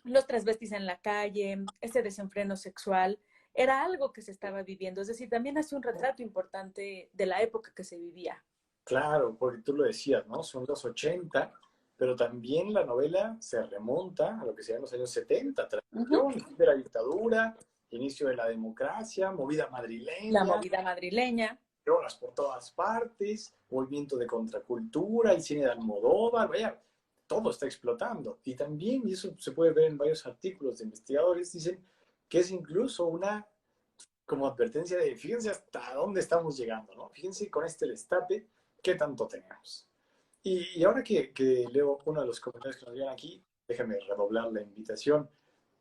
los transvestis en la calle, ese desenfreno sexual, era algo que se estaba viviendo. Es decir, también hace un retrato importante de la época que se vivía. Claro, porque tú lo decías, ¿no? Son los 80, pero también la novela se remonta a lo que serían los años 70, transición de la dictadura, inicio de la democracia, movida La madrileña, movida madrileña. drogas por todas partes, movimiento de contracultura, el cine de Almodóvar, vaya, todo está explotando. Y también, y eso se puede ver en varios artículos de investigadores, dicen que es incluso una como advertencia de fíjense hasta dónde estamos llegando, ¿no? Fíjense con este destape qué tanto tenemos. Y ahora que leo uno de los comentarios que nos llegan aquí, déjenme redoblar la invitación.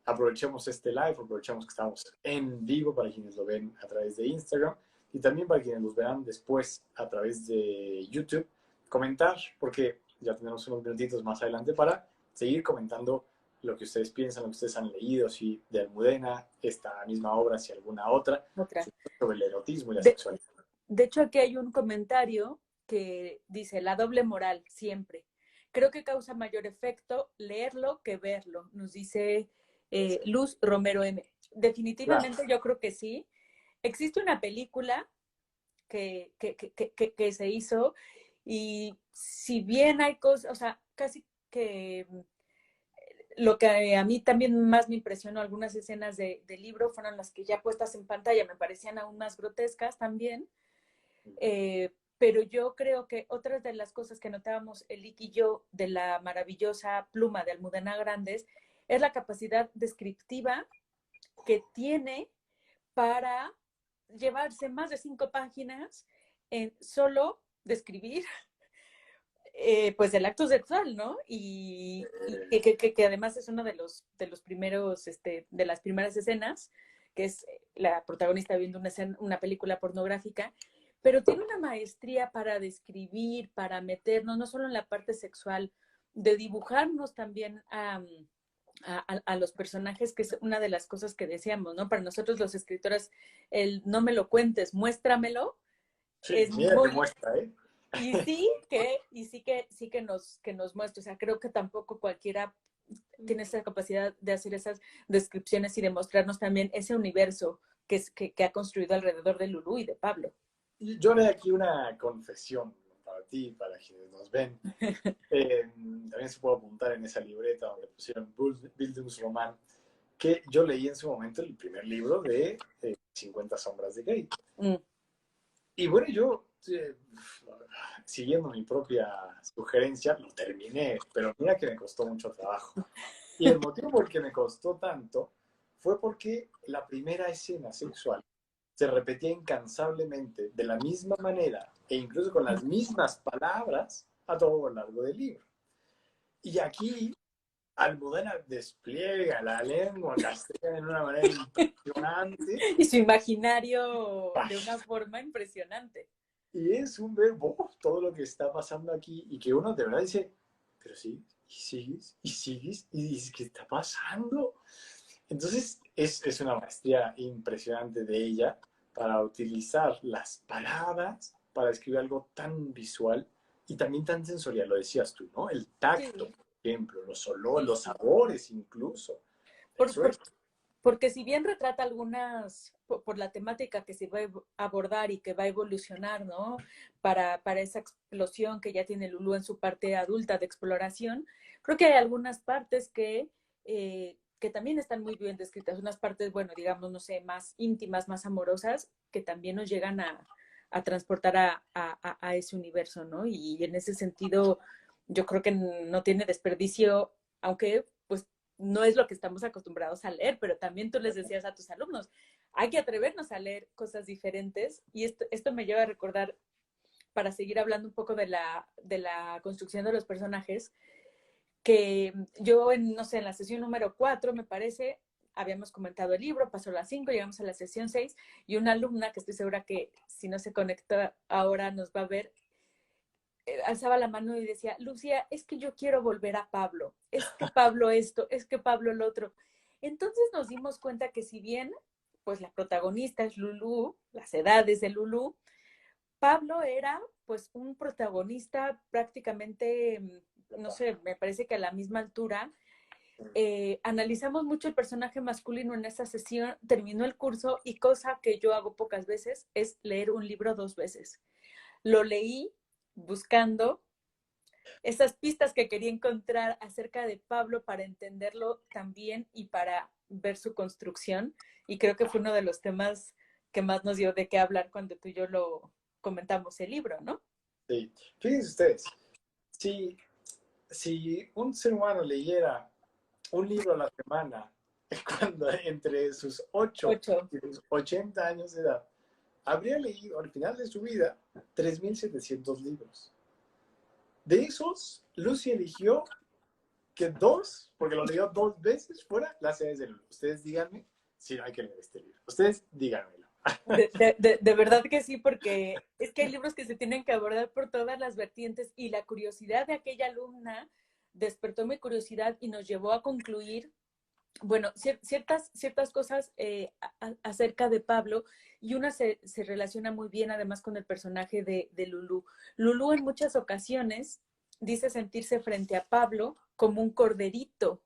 Aprovechemos este live, aprovechemos que estamos en vivo para quienes lo ven a través de Instagram y también para quienes los vean después a través de YouTube. Comentar, porque ya tenemos unos minutitos más adelante para seguir comentando lo que ustedes piensan, lo que ustedes han leído, si de Almudena, esta misma obra, si alguna otra, Otra. sobre el erotismo y la De, sexualidad. de hecho, aquí hay un comentario que dice, la doble moral, siempre. Creo que causa mayor efecto leerlo que verlo, nos dice Luz Romero M. Definitivamente Claro. yo creo que sí. Existe una película que se hizo y si bien hay cosas, o sea, casi que lo que a mí también más me impresionó, algunas escenas del libro fueron las que ya puestas en pantalla me parecían aún más grotescas también. Pero yo creo que otras de las cosas que notábamos Elik y yo de la maravillosa pluma de Almudena Grandes es la capacidad descriptiva que tiene para llevarse más de 5 páginas en solo describir pues el acto sexual, ¿no? Y que además es uno de los primeros, de las primeras escenas, que es la protagonista viendo una película pornográfica, pero tiene una maestría para describir, para meternos, no solo en la parte sexual, de dibujarnos también a los personajes, que es una de las cosas que decíamos, ¿no? Para nosotros los escritores, el no me lo cuentes, muéstramelo, Sí, es mira que muy, muestra, ¿eh? sí que nos muestra, o sea, creo que tampoco cualquiera tiene esa capacidad de hacer esas descripciones y de mostrarnos también ese universo que ha construido alrededor de Lulú y de Pablo. Y yo haré aquí una confesión para ti, para quienes nos ven. También se puede apuntar en esa libreta donde pusieron Bildungsroman, que yo leí en su momento el primer libro de 50 sombras de Grey. Mm. Y bueno, yo, siguiendo mi propia sugerencia, lo terminé, pero mira que me costó mucho trabajo. Y el motivo por el que me costó tanto fue porque la primera escena sexual se repetía incansablemente de la misma manera e incluso con las mismas palabras a todo lo largo del libro. Y aquí Almudena despliega la lengua castellana de una manera impresionante. Y su imaginario de una forma impresionante. Y es un verbo todo lo que está pasando aquí y que uno de verdad dice, pero sí, y sigues, y dices, ¿qué está pasando? Entonces es una maestría impresionante de ella para utilizar las palabras para escribir algo tan visual y también tan sensorial, lo decías tú, ¿no? El tacto, Sí, por ejemplo, los olores, sí, los sí. sabores incluso. Por, Eso por, es. porque si bien retrata algunas, por la temática que se va a abordar y que va a evolucionar, ¿no? Para esa explosión que ya tiene Lulú en su parte adulta de exploración, creo que hay algunas partes que también están muy bien descritas, unas partes, bueno, digamos, no sé, más íntimas, más amorosas, que también nos llegan a transportar a ese universo, ¿no? Y en ese sentido, yo creo que no tiene desperdicio, aunque pues no es lo que estamos acostumbrados a leer, pero también tú les decías a tus alumnos, hay que atrevernos a leer cosas diferentes y esto me lleva a recordar, para seguir hablando un poco de la construcción de los personajes, que yo, no sé, en la sesión número 4, me parece, habíamos comentado el libro, pasó las 5, llegamos a la sesión 6 y una alumna, que estoy segura que si no se conecta ahora nos va a ver, alzaba la mano y decía, Lucía, es que yo quiero volver a Pablo, es que Pablo esto, es que Pablo el otro. Entonces nos dimos cuenta que si bien, pues la protagonista es Lulú, las edades de Lulú, Pablo era pues un protagonista prácticamente, no sé, me parece que a la misma altura. Analizamos mucho el personaje masculino en esa sesión, terminó el curso y cosa que yo hago pocas veces es leer un libro 2 veces. Lo leí buscando esas pistas que quería encontrar acerca de Pablo para entenderlo también y para ver su construcción. Y creo que fue uno de los temas que más nos dio de qué hablar cuando tú y yo lo comentamos el libro, ¿no? Sí. Fíjense ustedes, si un ser humano leyera un libro a la semana cuando entre sus 8 8. y sus 80 años de edad, habría leído al final de su vida 3.700 libros. De esos, Lucy eligió que 2, porque lo leyó 2 veces, fuera Las edades del Lulu. Ustedes díganme si no hay que leer este libro. Ustedes díganmelo. De verdad que sí, porque es que hay libros que se tienen que abordar por todas las vertientes y la curiosidad de aquella alumna despertó mi curiosidad y nos llevó a concluir, bueno, ciertas cosas acerca de Pablo, y una se relaciona muy bien además con el personaje de Lulú. Lulú en muchas ocasiones dice sentirse frente a Pablo como un corderito.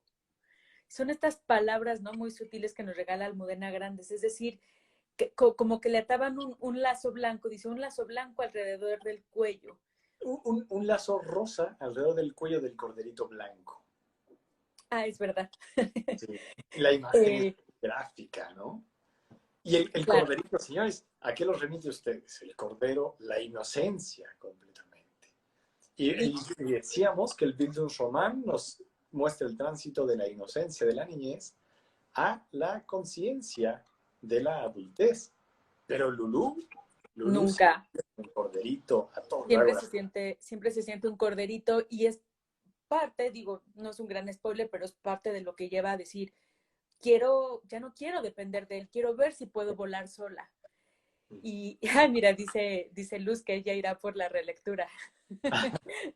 Son estas palabras, ¿no?, muy sutiles que nos regala Almudena Grandes, es decir, como que le ataban un lazo blanco, dice, un lazo blanco alrededor del cuello. Un lazo rosa alrededor del cuello del corderito blanco. Ah, es verdad. Sí. La imagen es gráfica, ¿no? Y el Claro. corderito, señores, ¿a qué los remite ustedes? El cordero, la inocencia completamente. Y decíamos que el Bildungsroman nos muestra el tránsito de la inocencia de la niñez a la conciencia de la adultez. Pero Lulú Nunca. un corderito a todo Siempre luego. siempre se siente un corderito y es parte, digo, no es un gran spoiler, pero es parte de lo que lleva a decir, ya no quiero depender de él, quiero ver si puedo volar sola. Y, ay, mira, dice Luz que ella irá por la relectura.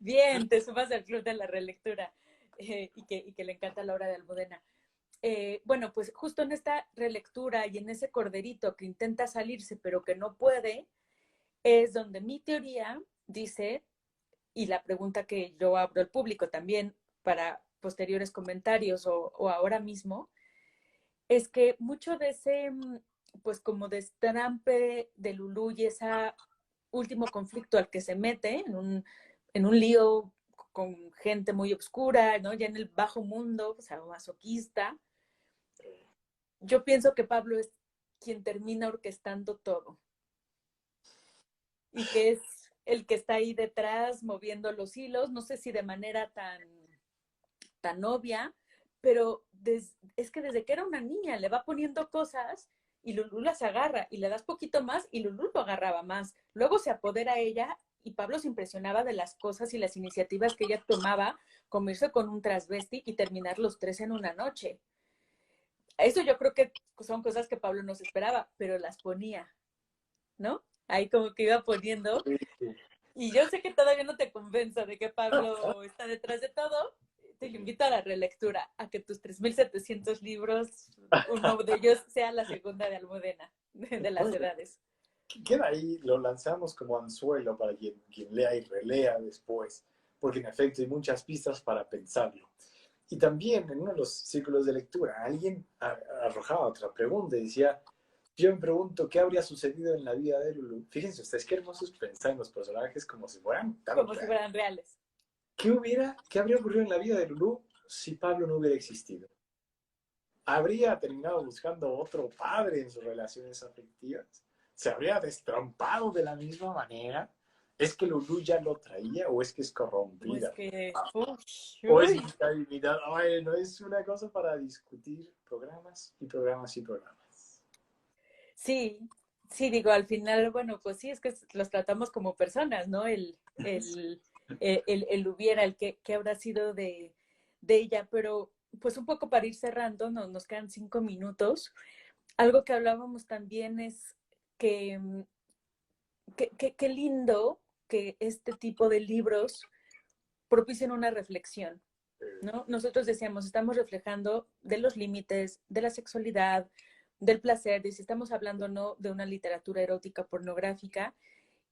Bien, te sumas al club de la relectura y que le encanta la obra de Almudena. Bueno, pues justo en esta relectura y en ese corderito que intenta salirse pero que no puede, es donde mi teoría dice, y la pregunta que yo abro al público también para posteriores comentarios o ahora mismo, es que mucho de ese, pues como destrampe de Lulú y ese último conflicto al que se mete en un lío con gente muy oscura, ¿no?, ya en el bajo mundo, o sea, masoquista, yo pienso que Pablo es quien termina orquestando todo y que es el que está ahí detrás moviendo los hilos, no sé si de manera tan obvia, pero es que desde que era una niña le va poniendo cosas y Lulú las agarra y le das poquito más y Lulú lo agarraba más. Luego se apodera a ella y Pablo se impresionaba de las cosas y las iniciativas que ella tomaba, como irse con un transvesti y terminar los 3 en una noche. Eso yo creo que son cosas que Pablo no se esperaba, pero las ponía, ¿no? Ahí como que iba poniendo. Y yo sé que todavía no te convenzo de que Pablo está detrás de todo. Te invito a la relectura, a que tus 3.700 libros, uno de ellos sea la segunda de Almudena, de las edades. Queda ahí, lo lanzamos como anzuelo para quien lea y relea después, porque en efecto hay muchas pistas para pensarlo. Y también en uno de los círculos de lectura, alguien arrojaba otra pregunta y decía, yo me pregunto qué habría sucedido en la vida de Lulú. Fíjense ustedes qué hermosos pensar en los personajes como si fueran tan Como si reales. fueran reales. ¿Qué habría ocurrido en la vida de Lulú si Pablo no hubiera existido? ¿Habría terminado buscando otro padre en sus relaciones afectivas? ¿Se habría destrampado de la misma manera? ¿Es que Lulú ya lo traía o es que es Pues corrompida? que, ¿O es uy. mitad y mitad? Bueno, es una cosa para discutir programas y programas y programas. Sí, sí, digo, al final, bueno, pues sí, es que los tratamos como personas, ¿no? El hubiera, que habrá sido de ella, pero pues un poco para ir cerrando, nos quedan 5 minutos. Algo que hablábamos también es que qué lindo que este tipo de libros propicien una reflexión, ¿no? Nosotros decíamos, estamos reflejando de los límites, de la sexualidad, del placer, de si estamos hablando o no de una literatura erótica pornográfica.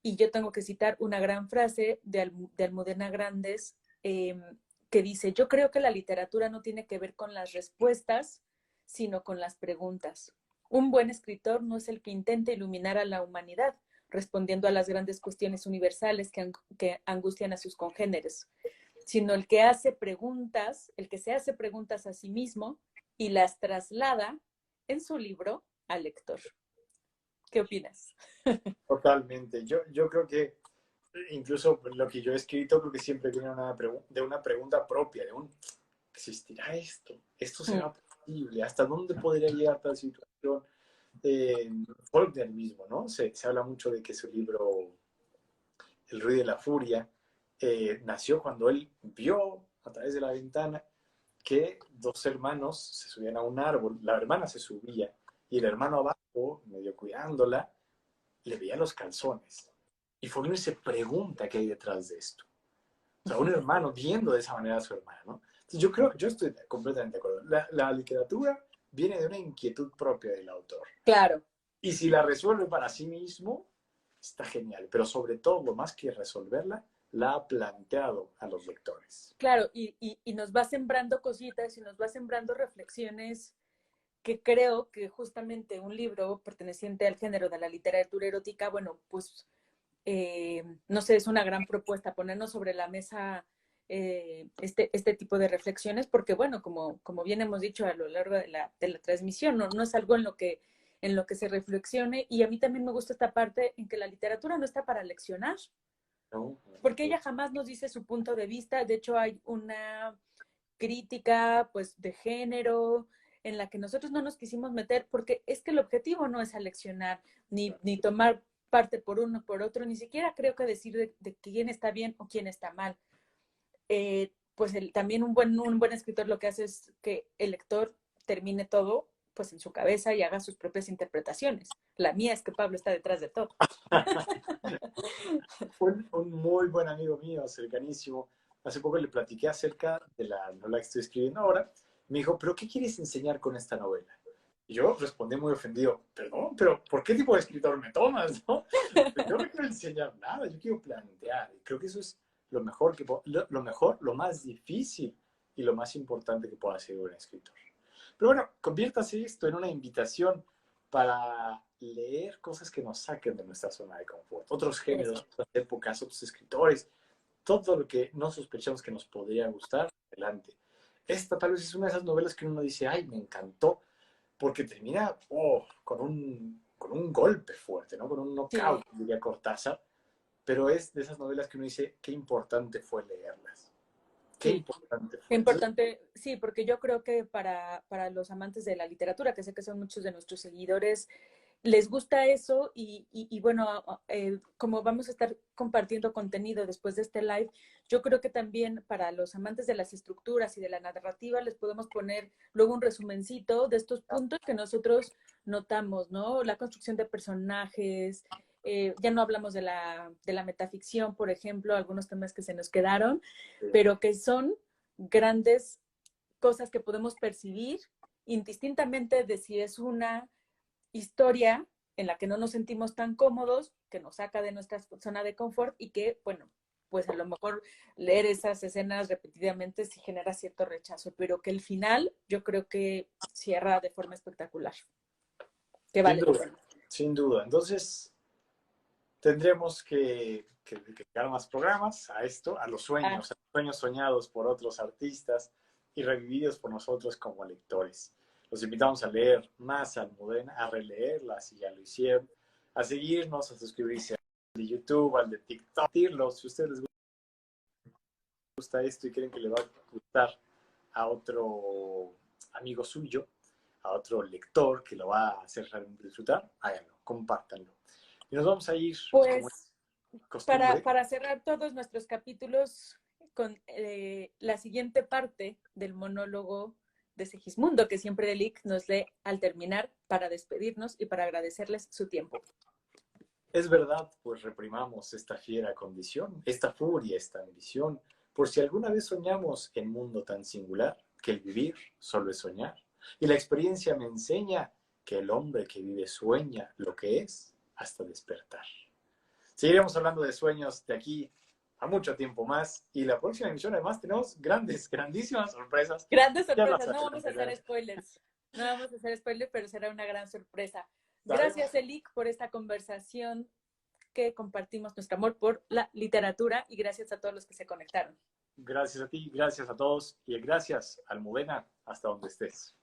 Y yo tengo que citar una gran frase de Almudena Grandes que dice, yo creo que la literatura no tiene que ver con las respuestas, sino con las preguntas. Un buen escritor no es el que intenta iluminar a la humanidad, respondiendo a las grandes cuestiones universales que angustian a sus congéneres, sino el que hace preguntas, el que se hace preguntas a sí mismo y las traslada en su libro al lector. ¿Qué opinas? Totalmente. Yo creo que incluso lo que yo he escrito creo que siempre viene de una pregunta propia, de un, ¿existirá esto? ¿Esto será posible? posible? ¿Hasta dónde podría llegar tal situación? Faulkner mismo, ¿no? Se habla mucho de que su libro El ruido de la furia nació cuando él vio a través de la ventana que dos hermanos se subían a un árbol, la hermana se subía y el hermano abajo, medio cuidándola, le veía los calzones. Y Faulkner se pregunta qué hay detrás de esto. O sea, un hermano viendo de esa manera a su hermana, ¿no? Entonces yo creo, yo estoy completamente de acuerdo. La literatura viene de una inquietud propia del autor. Claro. Y si la resuelve para sí mismo, está genial. Pero sobre todo, más que resolverla, la ha planteado a los lectores. Claro, y nos va sembrando cositas y nos va sembrando reflexiones que creo que justamente un libro perteneciente al género de la literatura erótica, bueno, pues, no sé, es una gran propuesta ponernos sobre la mesa este tipo de reflexiones, porque bueno, como bien hemos dicho a lo largo de la transmisión, no es algo en lo que se reflexione, y a mí también me gusta esta parte en que la literatura no está para leccionar, ¿No? porque ella jamás nos dice su punto de vista. De hecho, hay una crítica pues de género en la que nosotros no nos quisimos meter, porque es que el objetivo no es aleccionar ni tomar parte por uno por otro, ni siquiera creo que decir de quién está bien o quién está mal. Pues también un buen escritor lo que hace es que el lector termine todo pues en su cabeza y haga sus propias interpretaciones. La mía es que Pablo está detrás de todo. Un muy buen amigo mío, cercanísimo, hace poco le platiqué acerca de la novela que estoy escribiendo ahora. Me dijo, ¿pero qué quieres enseñar con esta novela? Y yo respondí muy ofendido, perdón, pero ¿por qué tipo de escritor me tomas? ¿No? Yo no quiero enseñar nada, yo quiero plantear. Y creo que eso es lo mejor, lo mejor, lo más difícil y lo más importante que pueda hacer un escritor. Pero bueno, conviértase esto en una invitación para leer cosas que nos saquen de nuestra zona de confort, otros géneros, otras épocas, otros escritores, todo lo que no sospechamos que nos podría gustar, adelante. Esta tal vez es una de esas novelas que uno dice, ay, me encantó, porque termina con un golpe fuerte, ¿no? Con un knockout, sí, diría Cortázar, pero es de esas novelas que uno dice, qué importante fue leerlas. Qué sí, importante qué fue. importante, sí, porque yo creo que para los amantes de la literatura, que sé que son muchos de nuestros seguidores, les gusta eso y bueno, como vamos a estar compartiendo contenido después de este live, yo creo que también para los amantes de las estructuras y de la narrativa les podemos poner luego un resumencito de estos puntos que nosotros notamos, ¿no? La construcción de personajes, ya no hablamos de la metaficción, por ejemplo, algunos temas que se nos quedaron, pero que son grandes cosas que podemos percibir indistintamente de si es una historia en la que no nos sentimos tan cómodos, que nos saca de nuestra zona de confort y que, bueno, pues a lo mejor leer esas escenas repetidamente sí genera cierto rechazo, pero que el final yo creo que cierra de forma espectacular. Que vale la pena. Sin duda. Entonces, tendremos que dedicar más programas a esto, a los sueños soñados por otros artistas y revividos por nosotros como lectores. Los invitamos a leer más Almudena, a releerlas si ya lo hicieron, a seguirnos, a suscribirse al de YouTube, al de TikTok, si a ustedes les gusta esto y quieren que le va a gustar a otro amigo suyo, a otro lector que lo va a hacer realmente disfrutar, háganlo, compártanlo. Y nos vamos a ir, pues, costumbre, para cerrar todos nuestros capítulos con la siguiente parte del monólogo de Segismundo, que siempre Elic nos lee al terminar para despedirnos y para agradecerles su tiempo. Es verdad, pues reprimamos esta fiera condición, esta furia, esta ambición, por si alguna vez soñamos en mundo tan singular, que el vivir solo es soñar. Y la experiencia me enseña que el hombre que vive sueña lo que es hasta despertar. Seguiremos hablando de sueños de aquí a mucho tiempo más. Y la próxima emisión, además, tenemos grandísimas sorpresas. Grandes sorpresas. No vamos a hacer spoilers. No vamos a hacer spoilers, pero será una gran sorpresa. Gracias, Elic, por esta conversación que compartimos nuestro amor por la literatura y gracias a todos los que se conectaron. Gracias a ti, gracias a todos y gracias, Almudena, hasta donde estés.